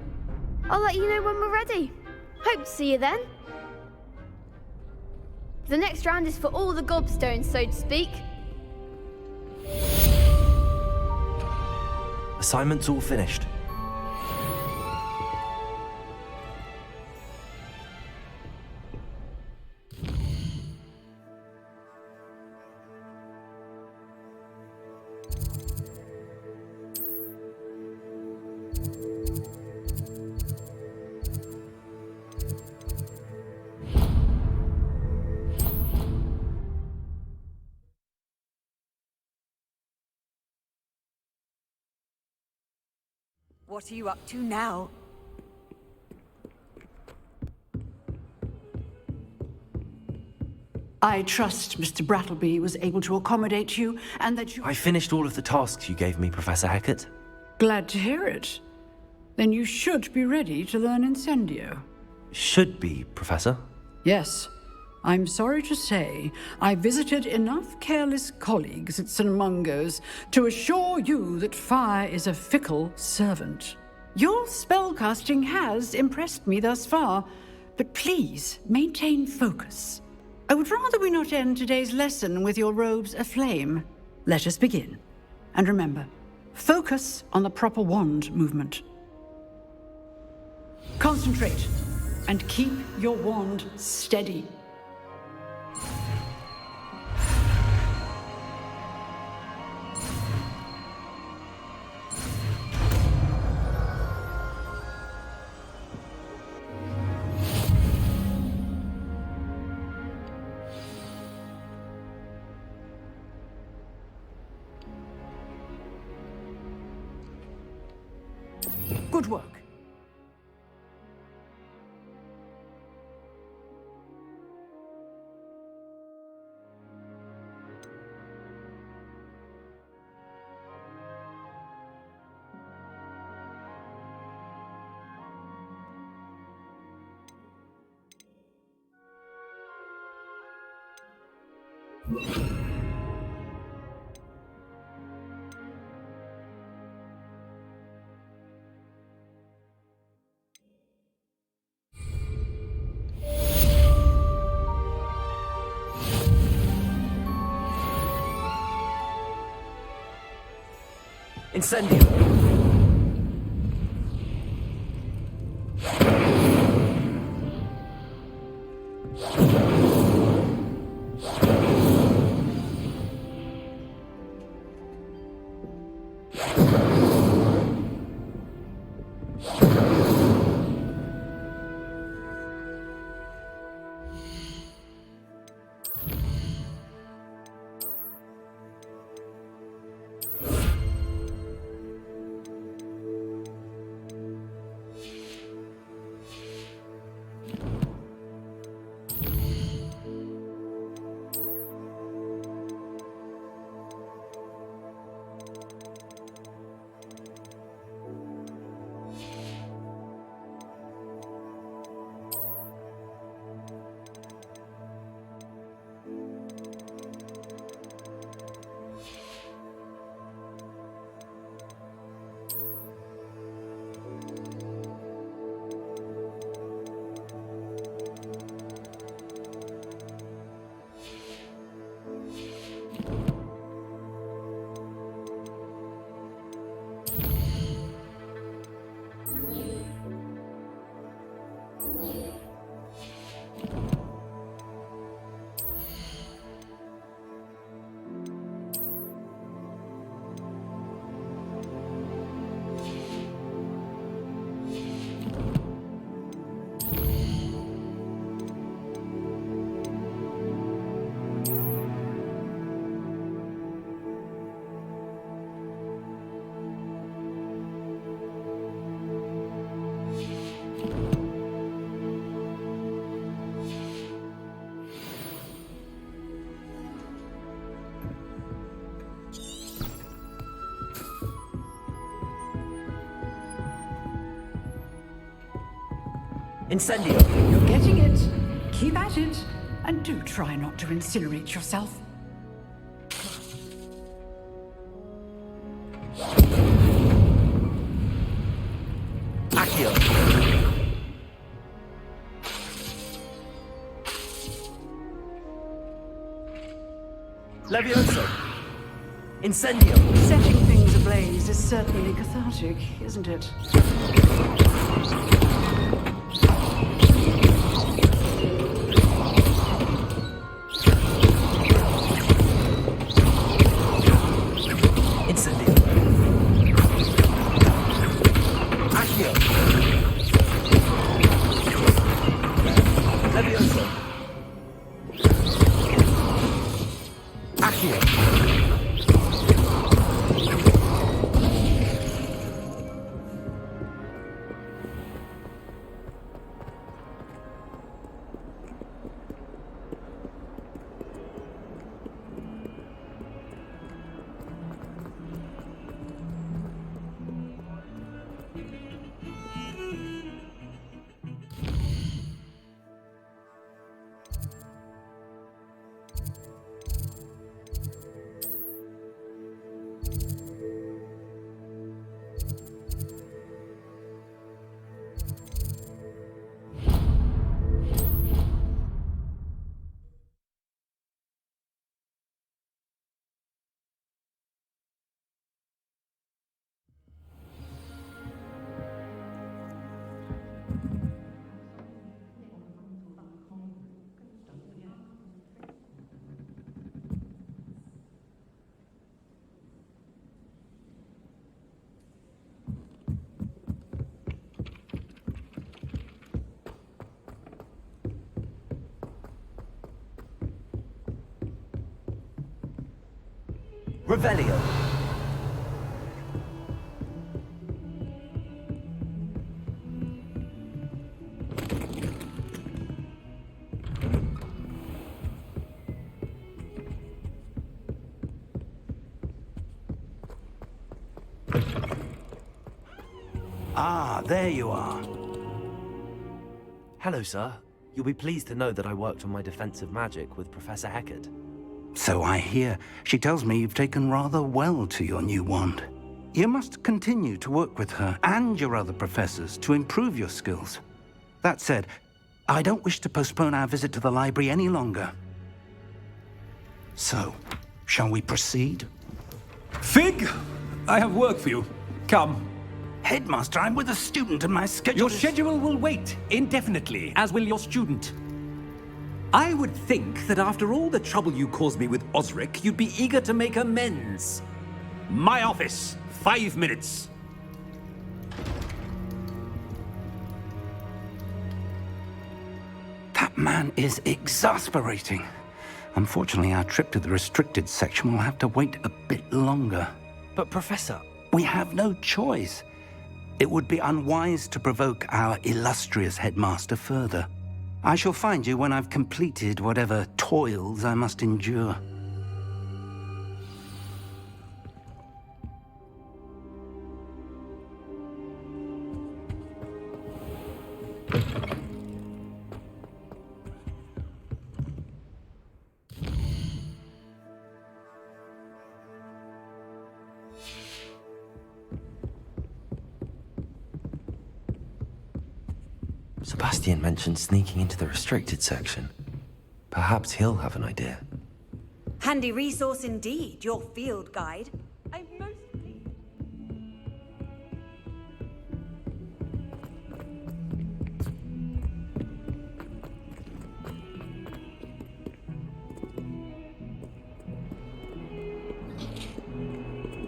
I'll let you know when we're ready. Hope to see you then. The next round is for all the gobstones, so to speak. Assignment's all finished. What are you up to now? I trust Mr. Brattleby was able to accommodate you and that you... I finished all of the tasks you gave me, Professor Hecat. Glad to hear it. Then you should be ready to learn Incendio. Should be, Professor. Yes. I'm sorry to say, I visited enough careless colleagues at St. Mungo's to assure you that fire is a fickle servant. Your spellcasting has impressed me thus far, but please maintain focus. I would rather we not end today's lesson with your robes aflame. Let us begin. And remember, focus on the proper wand movement. Concentrate, and keep your wand steady. Good work. Incendio. Incendio! You're getting it. Keep at it. And do try not to incinerate yourself. Accio! Levioso! Incendio! Setting things ablaze is certainly cathartic, isn't it? Incendio! Accio! Levioso! Accio! Revelio. Ah, there you are. Hello, sir. You'll be pleased to know that I worked on my defensive magic with Professor Heckard. So I hear. She tells me you've taken rather well to your new wand. You must continue to work with her and your other professors to improve your skills. That said, I don't wish to postpone our visit to the library any longer. So, shall we proceed? Fig! I have work for you. Come. Headmaster, I'm with a student and my schedule Your schedule will wait indefinitely, as will your student. I would think that after all the trouble you caused me with Osric, you'd be eager to make amends. My office, 5 minutes. That man is exasperating. Unfortunately, our trip to the restricted section will have to wait a bit longer. But, Professor... We have no choice. It would be unwise to provoke our illustrious headmaster further. I shall find you when I've completed whatever toils I must endure. Sebastian mentioned sneaking into the restricted section. Perhaps he'll have an idea. Handy resource indeed, your field guide. I'm most pleased.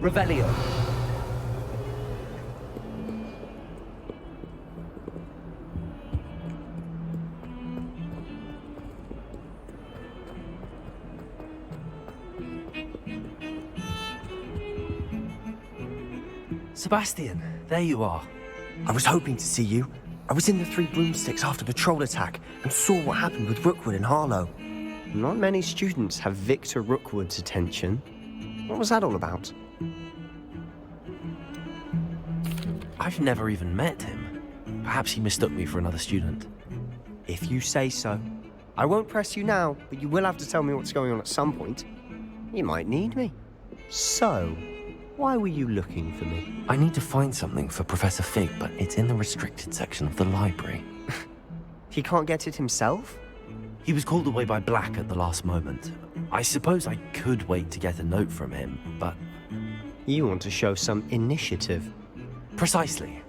Revelio. Sebastian, there you are. I was hoping to see you. I was in the Three Broomsticks after patrol attack and saw what happened with Rookwood and Harlow. Not many students have Victor Rookwood's attention. What was that all about? I've never even met him. Perhaps he mistook me for another student. If you say so. I won't press you now, but you will have to tell me what's going on at some point. You might need me. So, why were you looking for me? I need to find something for Professor Fig, but it's in the restricted section of the library. He can't get it himself? He was called away by Black at the last moment. I suppose I could wait to get a note from him, but... You want to show some initiative. Precisely.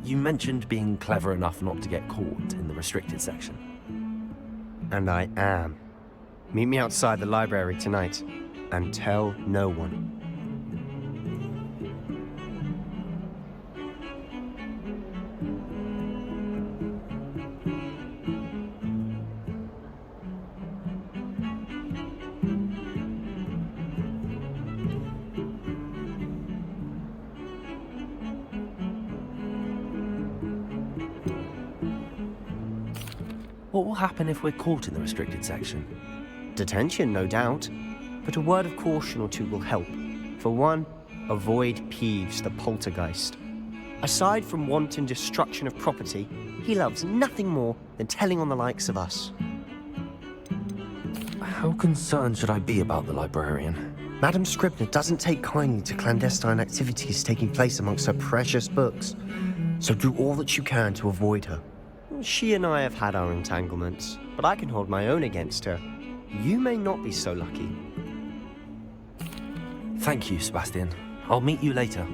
You mentioned being clever enough not to get caught in the restricted section. And I am. Meet me outside the library tonight, and tell no one. What will happen if we're caught in the restricted section? Detention, no doubt. But a word of caution or two will help. For one, avoid Peeves, the poltergeist. Aside from wanton destruction of property, he loves nothing more than telling on the likes of us. How concerned should I be about the librarian? Madam Scribner doesn't take kindly to clandestine activities taking place amongst her precious books. So do all that you can to avoid her. She and I have had our entanglements, but I can hold my own against her. You may not be so lucky. Thank you, Sebastian. I'll meet you later.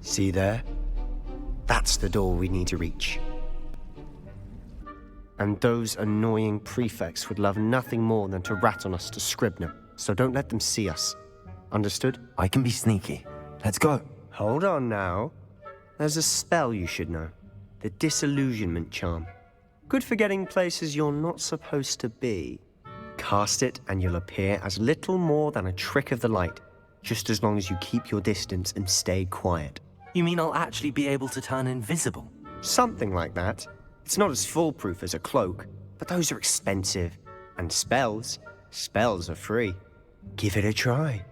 See there? That's the door we need to reach. And those annoying prefects would love nothing more than to rat on us to Scribner, so don't let them see us. Understood? I can be sneaky. Let's go. Hold on now. There's a spell you should know. The Disillusionment Charm. Good for getting places you're not supposed to be. Cast it and you'll appear as little more than a trick of the light, just as long as you keep your distance and stay quiet. You mean I'll actually be able to turn invisible? Something like that. It's not as foolproof as a cloak, but those are expensive. And spells are free. Give it a try.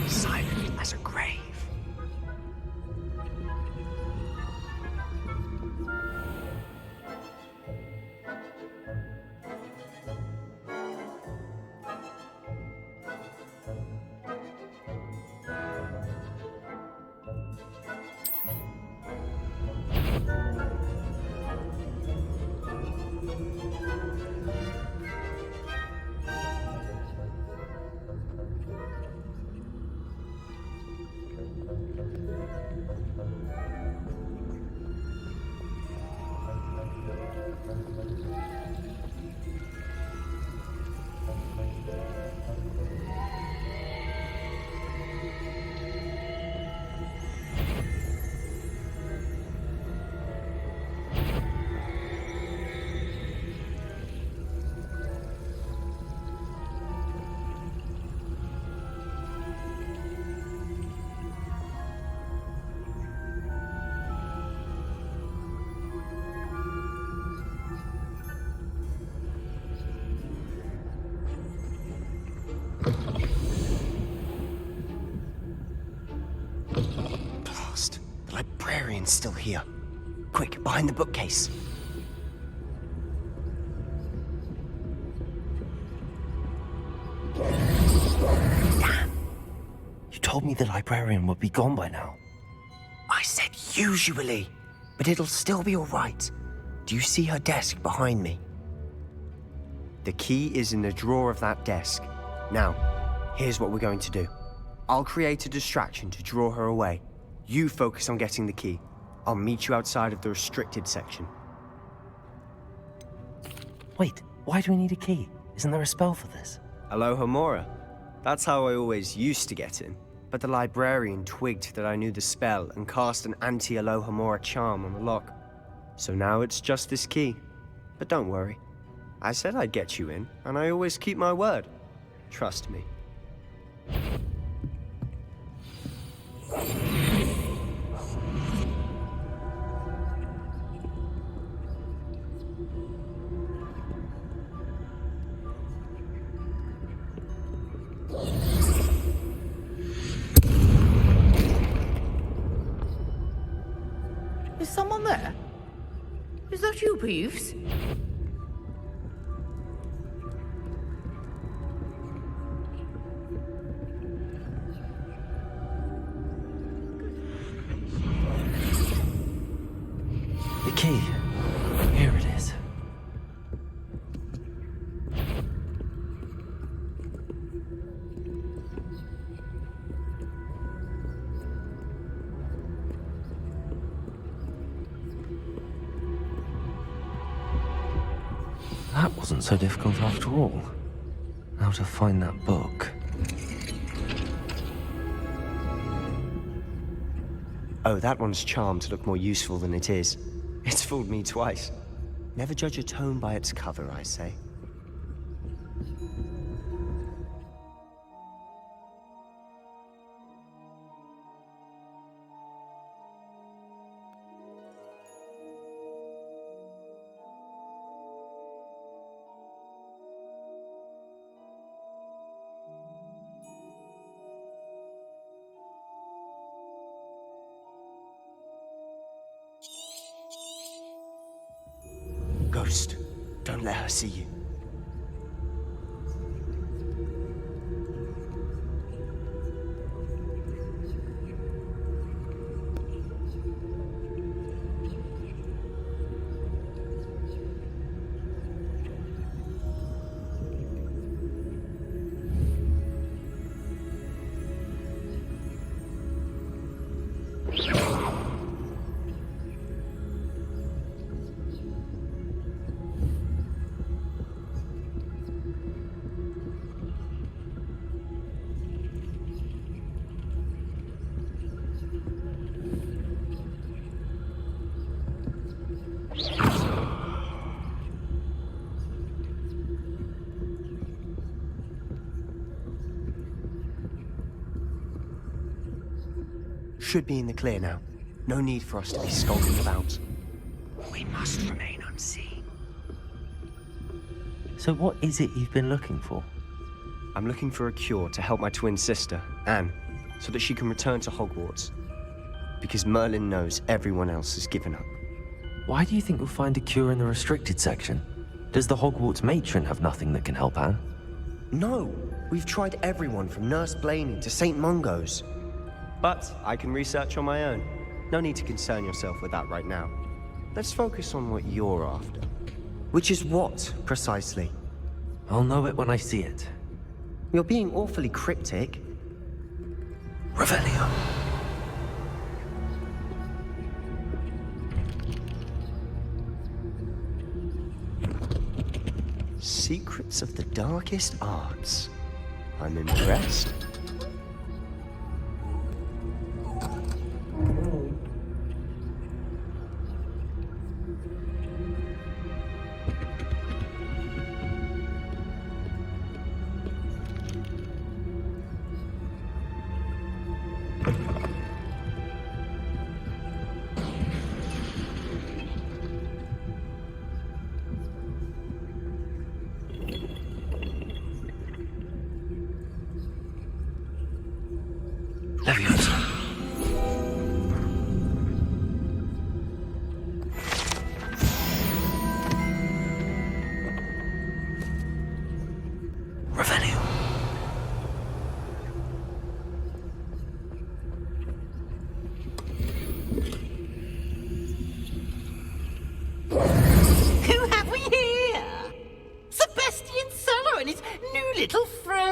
Silent as a grave. Someone's still here. Quick, behind the bookcase. Damn. You told me the librarian would be gone by now. I said usually, but it'll still be all right. Do you see her desk behind me? The key is in the drawer of that desk. Now, here's what we're going to do. I'll create a distraction to draw her away. You focus on getting the key. I'll meet you outside of the restricted section. Wait, why do we need a key? Isn't there a spell for this? Alohomora. That's how I always used to get in. But the librarian twigged that I knew the spell and cast an anti-Alohomora charm on the lock. So now it's just this key. But don't worry. I said I'd get you in, and I always keep my word. Trust me. Is someone there? Is that you, Peeves? The key. Here it is. That wasn't so difficult after all. Now to find that book. Oh, that one's charmed to look more useful than it is. It's fooled me twice. Never judge a tome by its cover, I say. Ghost, don't let her see you. Should be in the clear now. No need for us to be skulking about. We must remain unseen. So what is it you've been looking for? I'm looking for a cure to help my twin sister, Anne, so that she can return to Hogwarts. Because Merlin knows everyone else has given up. Why do you think you'll find a cure in the restricted section? Does the Hogwarts matron have nothing that can help Anne? No! We've tried everyone from Nurse Blaney to St. Mungo's. But I can research on my own. No need to concern yourself with that right now. Let's focus on what you're after. Which is what, precisely? I'll know it when I see it. You're being awfully cryptic. Revelio. Secrets of the darkest arts. I'm impressed.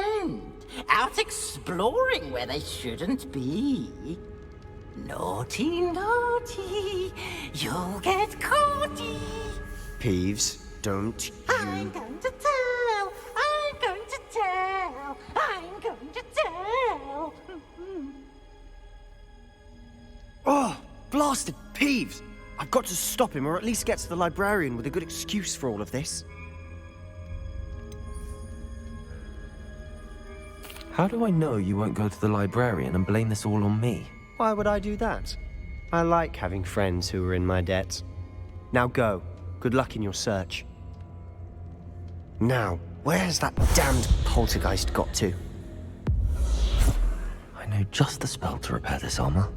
friend, out exploring where they shouldn't be. Naughty, naughty, you'll get caughty. Peeves, don't I'm going to tell, I'm going to tell, I'm going to tell. Oh, blasted Peeves! I've got to stop him, or at least get to the librarian with a good excuse for all of this. How do I know you won't go to the librarian and blame this all on me? Why would I do that? I like having friends who are in my debt. Now go. Good luck in your search. Now, where's that damned poltergeist got to? I know just the spell to repair this armor.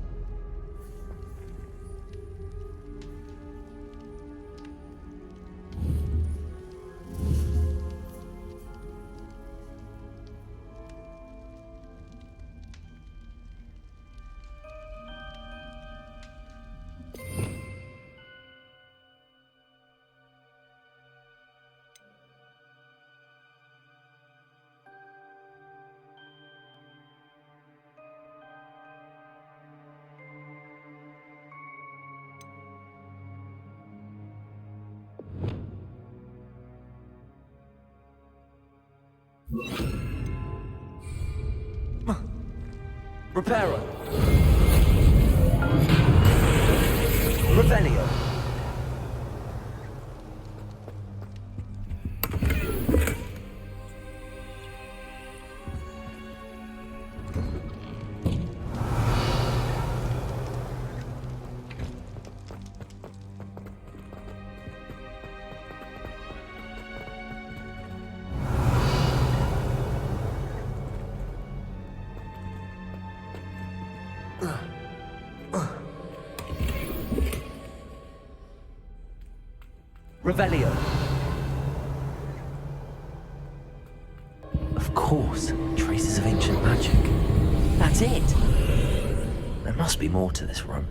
Reparo. Revelio. Revelio. Of course, traces of ancient magic. That's it! There must be more to this room.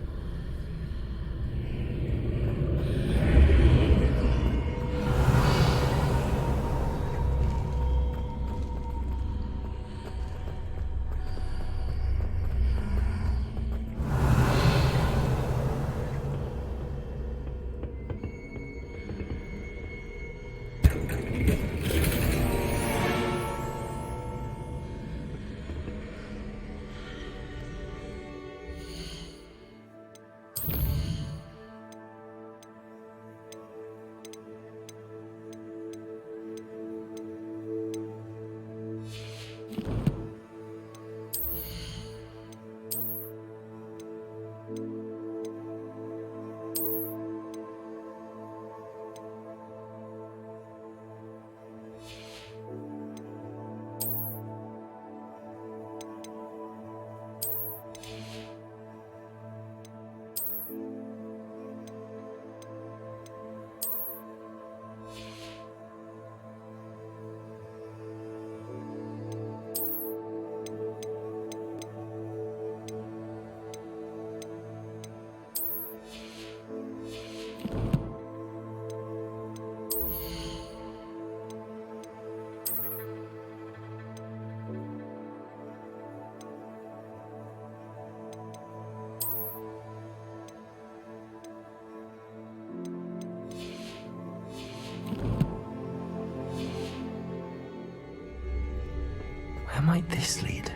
Where might this lead?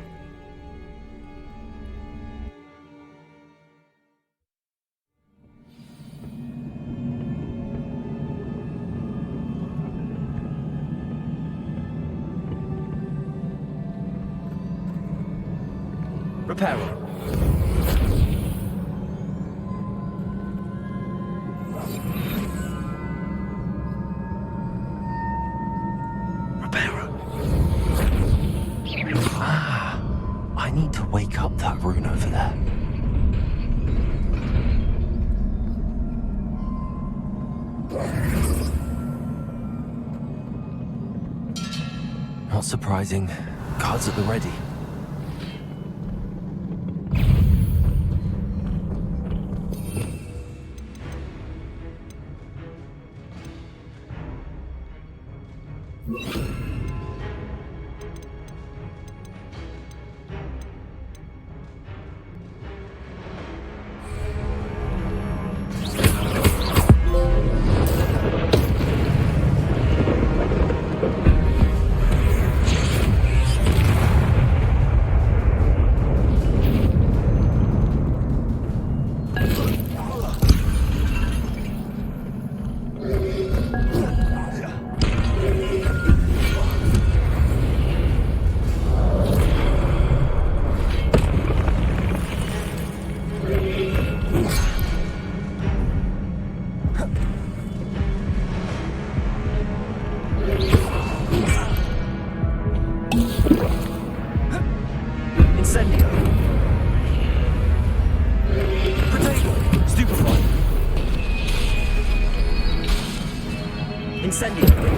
Reparo. I need to wake up that rune over there. Not surprising. Guards at the ready. Incendio. Protego. Stupefy. Incendio.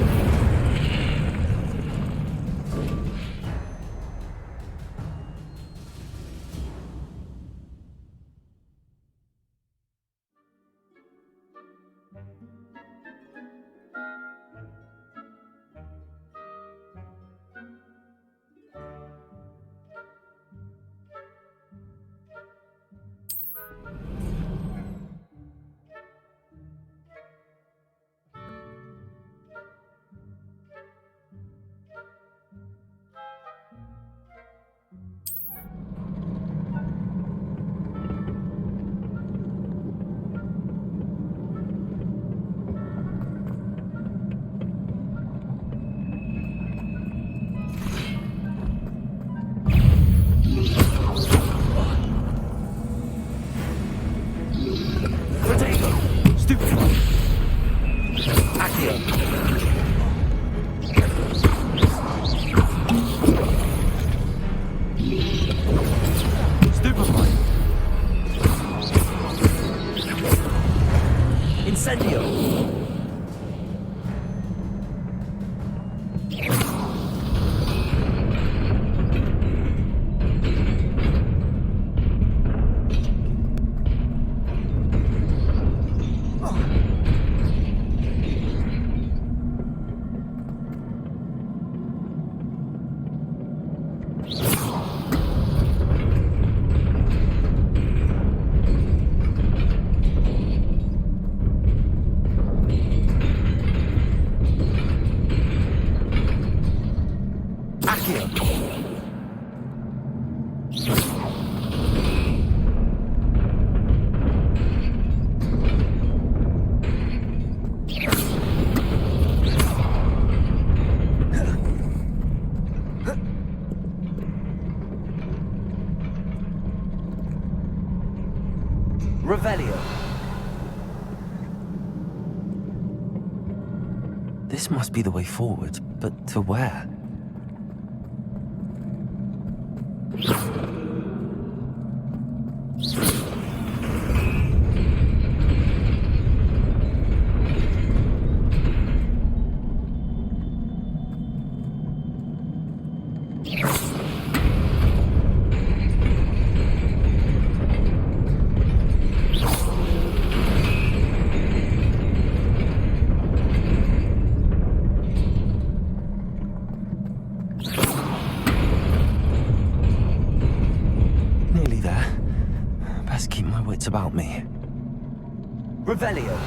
Revelio. This must be the way forward, but to where? About me. Revelio.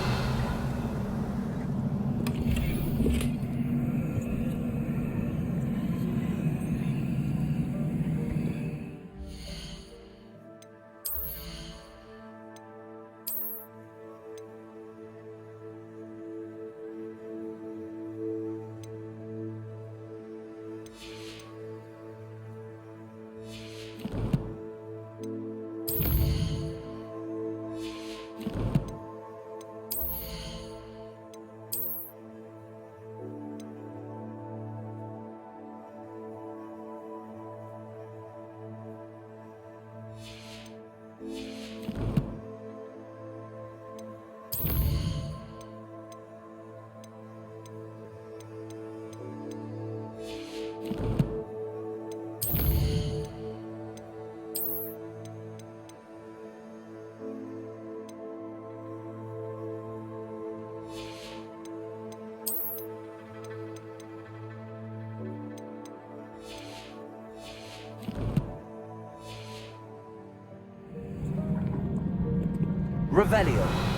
Revelio.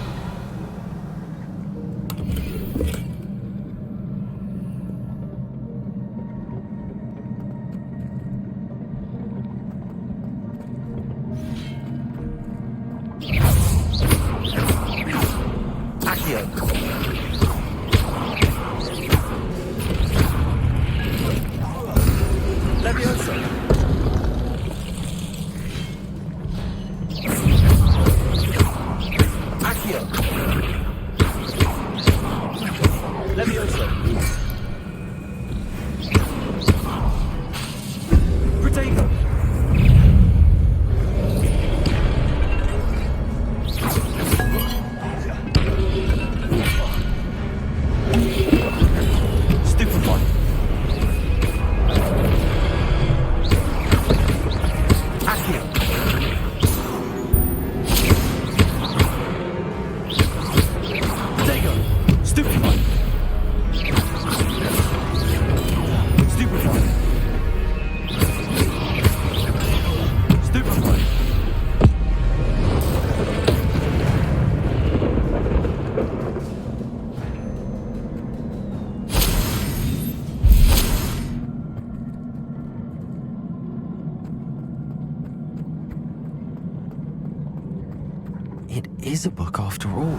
is a book after all.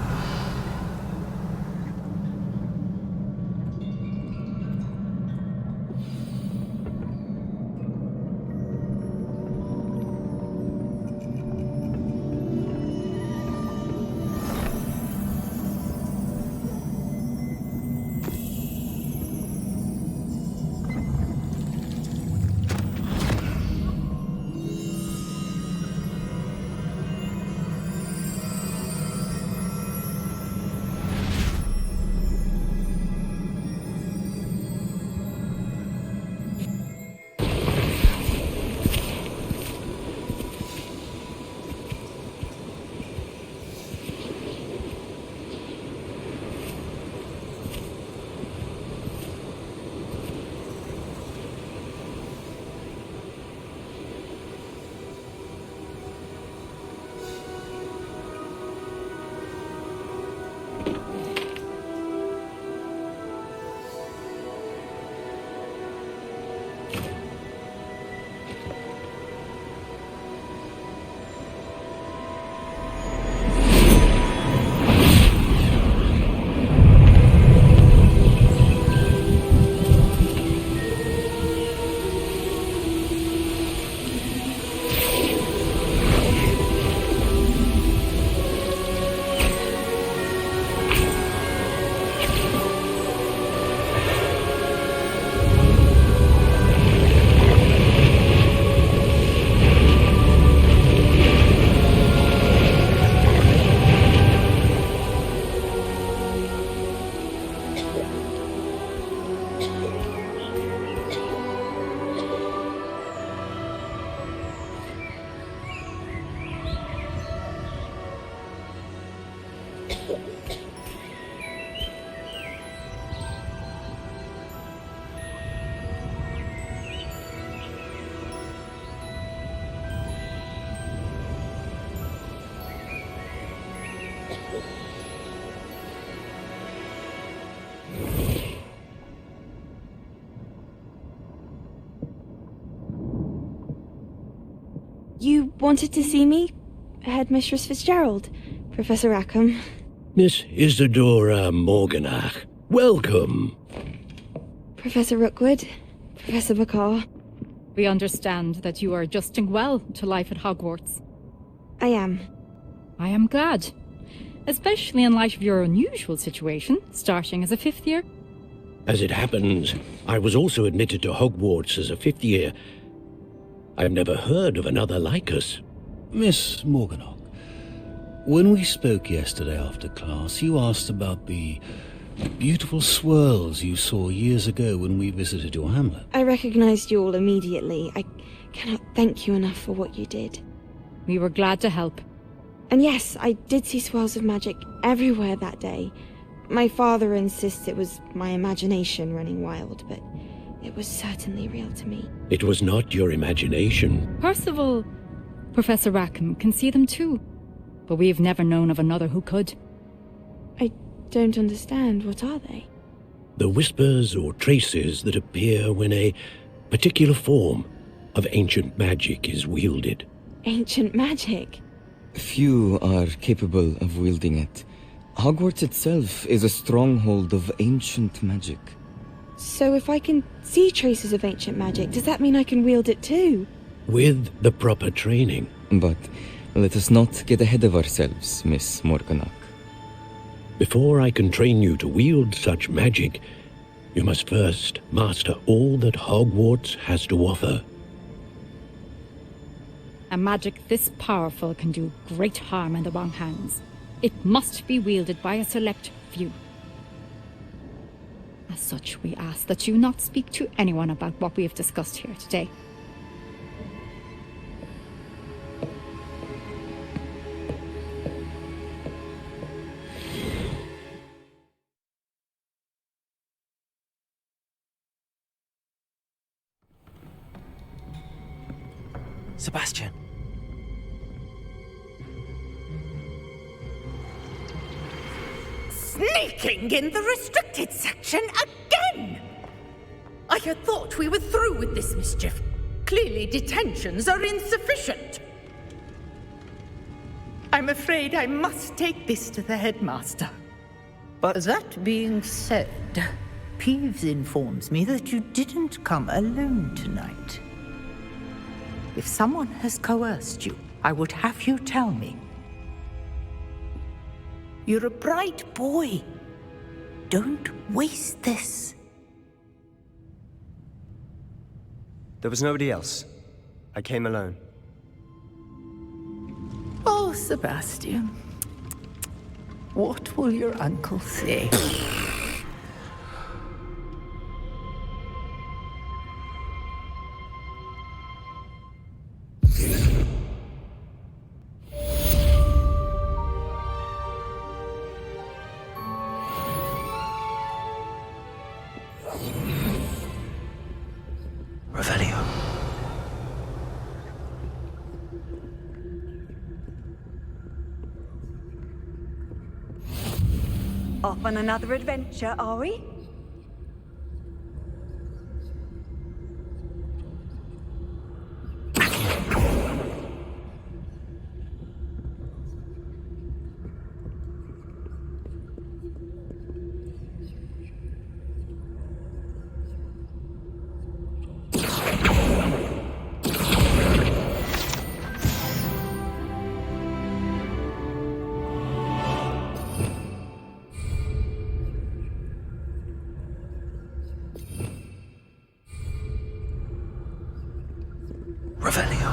You wanted to see me? Headmistress Fitzgerald, Professor Rackham. Miss Isadora Morganach, welcome. Professor Rookwood, Professor Bakar. We understand that you are adjusting well to life at Hogwarts. I am. I am glad. Especially in light of your unusual situation, starting as a 5th year. As it happens, I was also admitted to Hogwarts as a 5th year. I've never heard of another like us. Miss Morganach, when we spoke yesterday after class, you asked about the beautiful swirls you saw years ago when we visited your hamlet. I recognized you all immediately. I cannot thank you enough for what you did. We were glad to help. And yes, I did see swirls of magic everywhere that day. My father insists it was my imagination running wild, but it was certainly real to me. It was not your imagination. Percival, Professor Rackham can see them too, but we've never known of another who could. I don't understand. What are they? The whispers or traces that appear when a particular form of ancient magic is wielded. Ancient magic? Few are capable of wielding it. Hogwarts itself is a stronghold of ancient magic. So if I can see traces of ancient magic, does that mean I can wield it too? With the proper training. But let us not get ahead of ourselves, Miss Morganach. Before I can train you to wield such magic, you must first master all that Hogwarts has to offer. A magic this powerful can do great harm in the wrong hands. It must be wielded by a select few. As such, we ask that you not speak to anyone about what we have discussed here today. Sebastian. Sneaking in the restricted section again! I had thought we were through with this mischief. Clearly detentions are insufficient. I'm afraid I must take this to the headmaster. But that being said, Peeves informs me that you didn't come alone tonight. If someone has coerced you, I would have you tell me. You're a bright boy. Don't waste this. There was nobody else. I came alone. Oh, Sebastian. What will your uncle say? Revelio. Off on another adventure, are we? Revelio.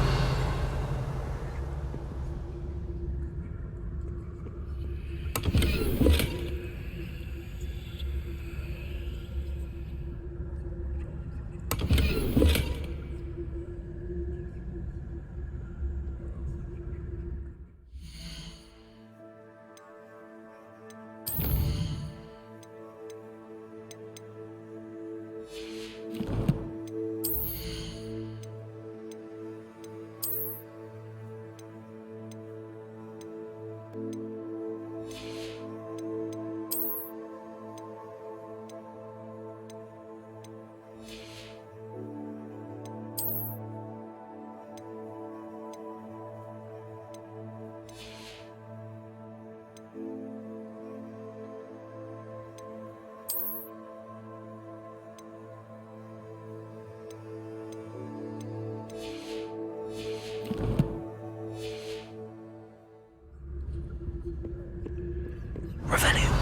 Revelio.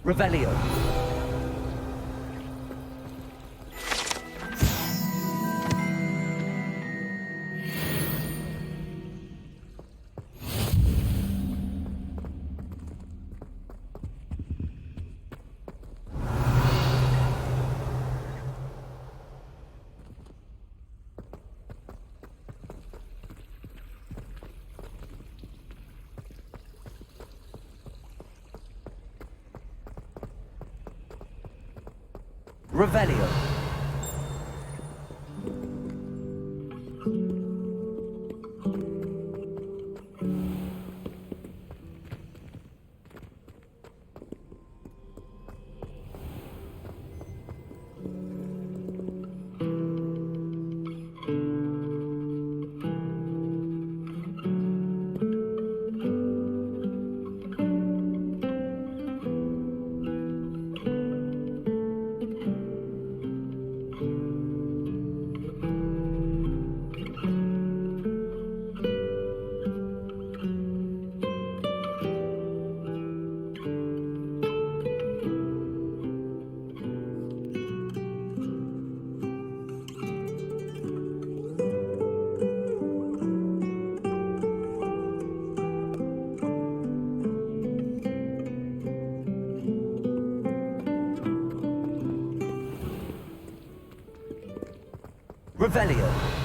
Revelio. Revelio. Revelio.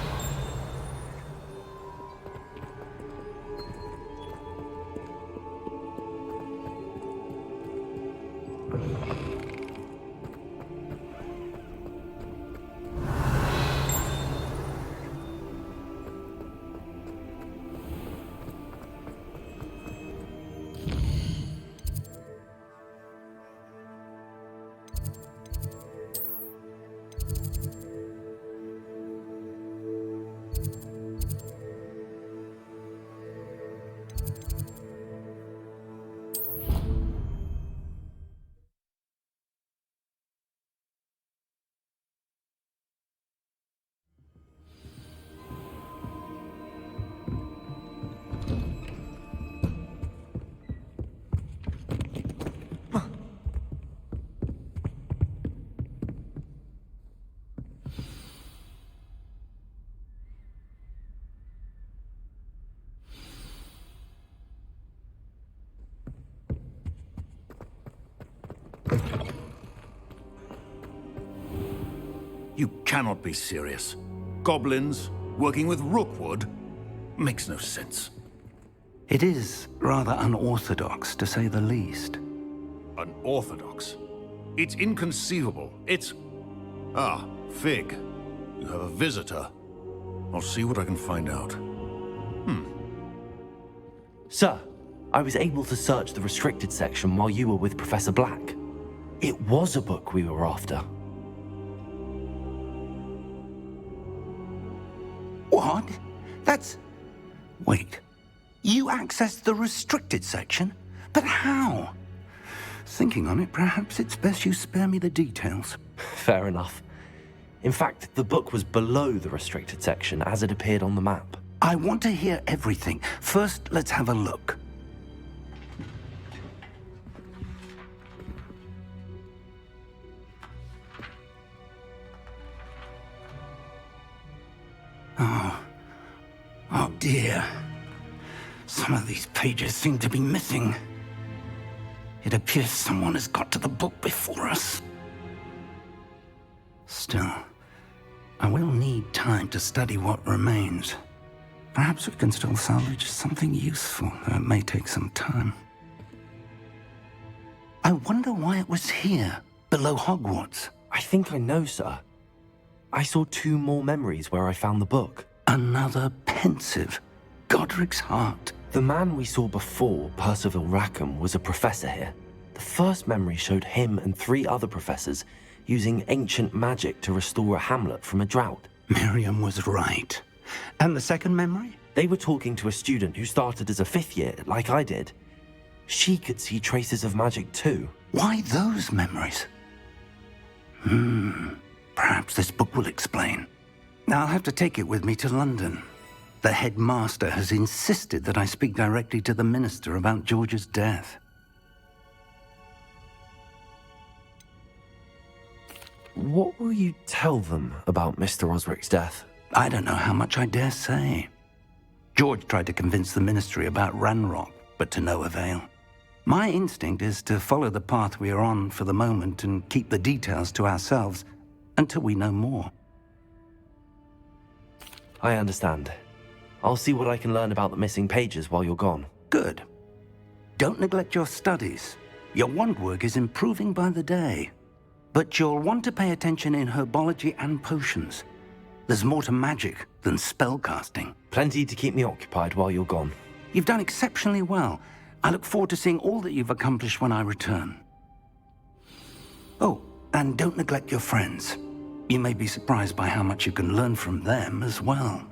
You cannot be serious. Goblins working with Rookwood? Makes no sense. It is rather unorthodox, to say the least. Unorthodox? It's inconceivable. It's... Ah, Fig. You have a visitor. I'll see what I can find out. Sir, I was able to search the restricted section while you were with Professor Black. It was a book we were after. What? That's... Wait. You accessed the restricted section? But how? Thinking on it, perhaps it's best you spare me the details. Fair enough. In fact, the book was below the restricted section as it appeared on the map. I want to hear everything. First, let's have a look. Oh dear. Some of these pages seem to be missing. It appears someone has got to the book before us. Still, I will need time to study what remains. Perhaps we can still salvage something useful, though it may take some time. I wonder why it was here, below Hogwarts. I think I know, sir. I saw 2 more memories where I found the book. Another pensive. Godric's heart. The man we saw before, Percival Rackham, was a professor here. The first memory showed him and 3 other professors using ancient magic to restore a hamlet from a drought. Miriam was right. And the second memory? They were talking to a student who started as a 5th year, like I did. She could see traces of magic too. Why those memories? Perhaps this book will explain. I'll have to take it with me to London. The headmaster has insisted that I speak directly to the minister about George's death. What will you tell them about Mr. Osric's death? I don't know how much I dare say. George tried to convince the ministry about Ranrock, but to no avail. My instinct is to follow the path we are on for the moment and keep the details to ourselves until we know more. I understand. I'll see what I can learn about the missing pages while you're gone. Good. Don't neglect your studies. Your wand work is improving by the day. But you'll want to pay attention in herbology and potions. There's more to magic than spellcasting. Plenty to keep me occupied while you're gone. You've done exceptionally well. I look forward to seeing all that you've accomplished when I return. Oh, and don't neglect your friends. You may be surprised by how much you can learn from them as well.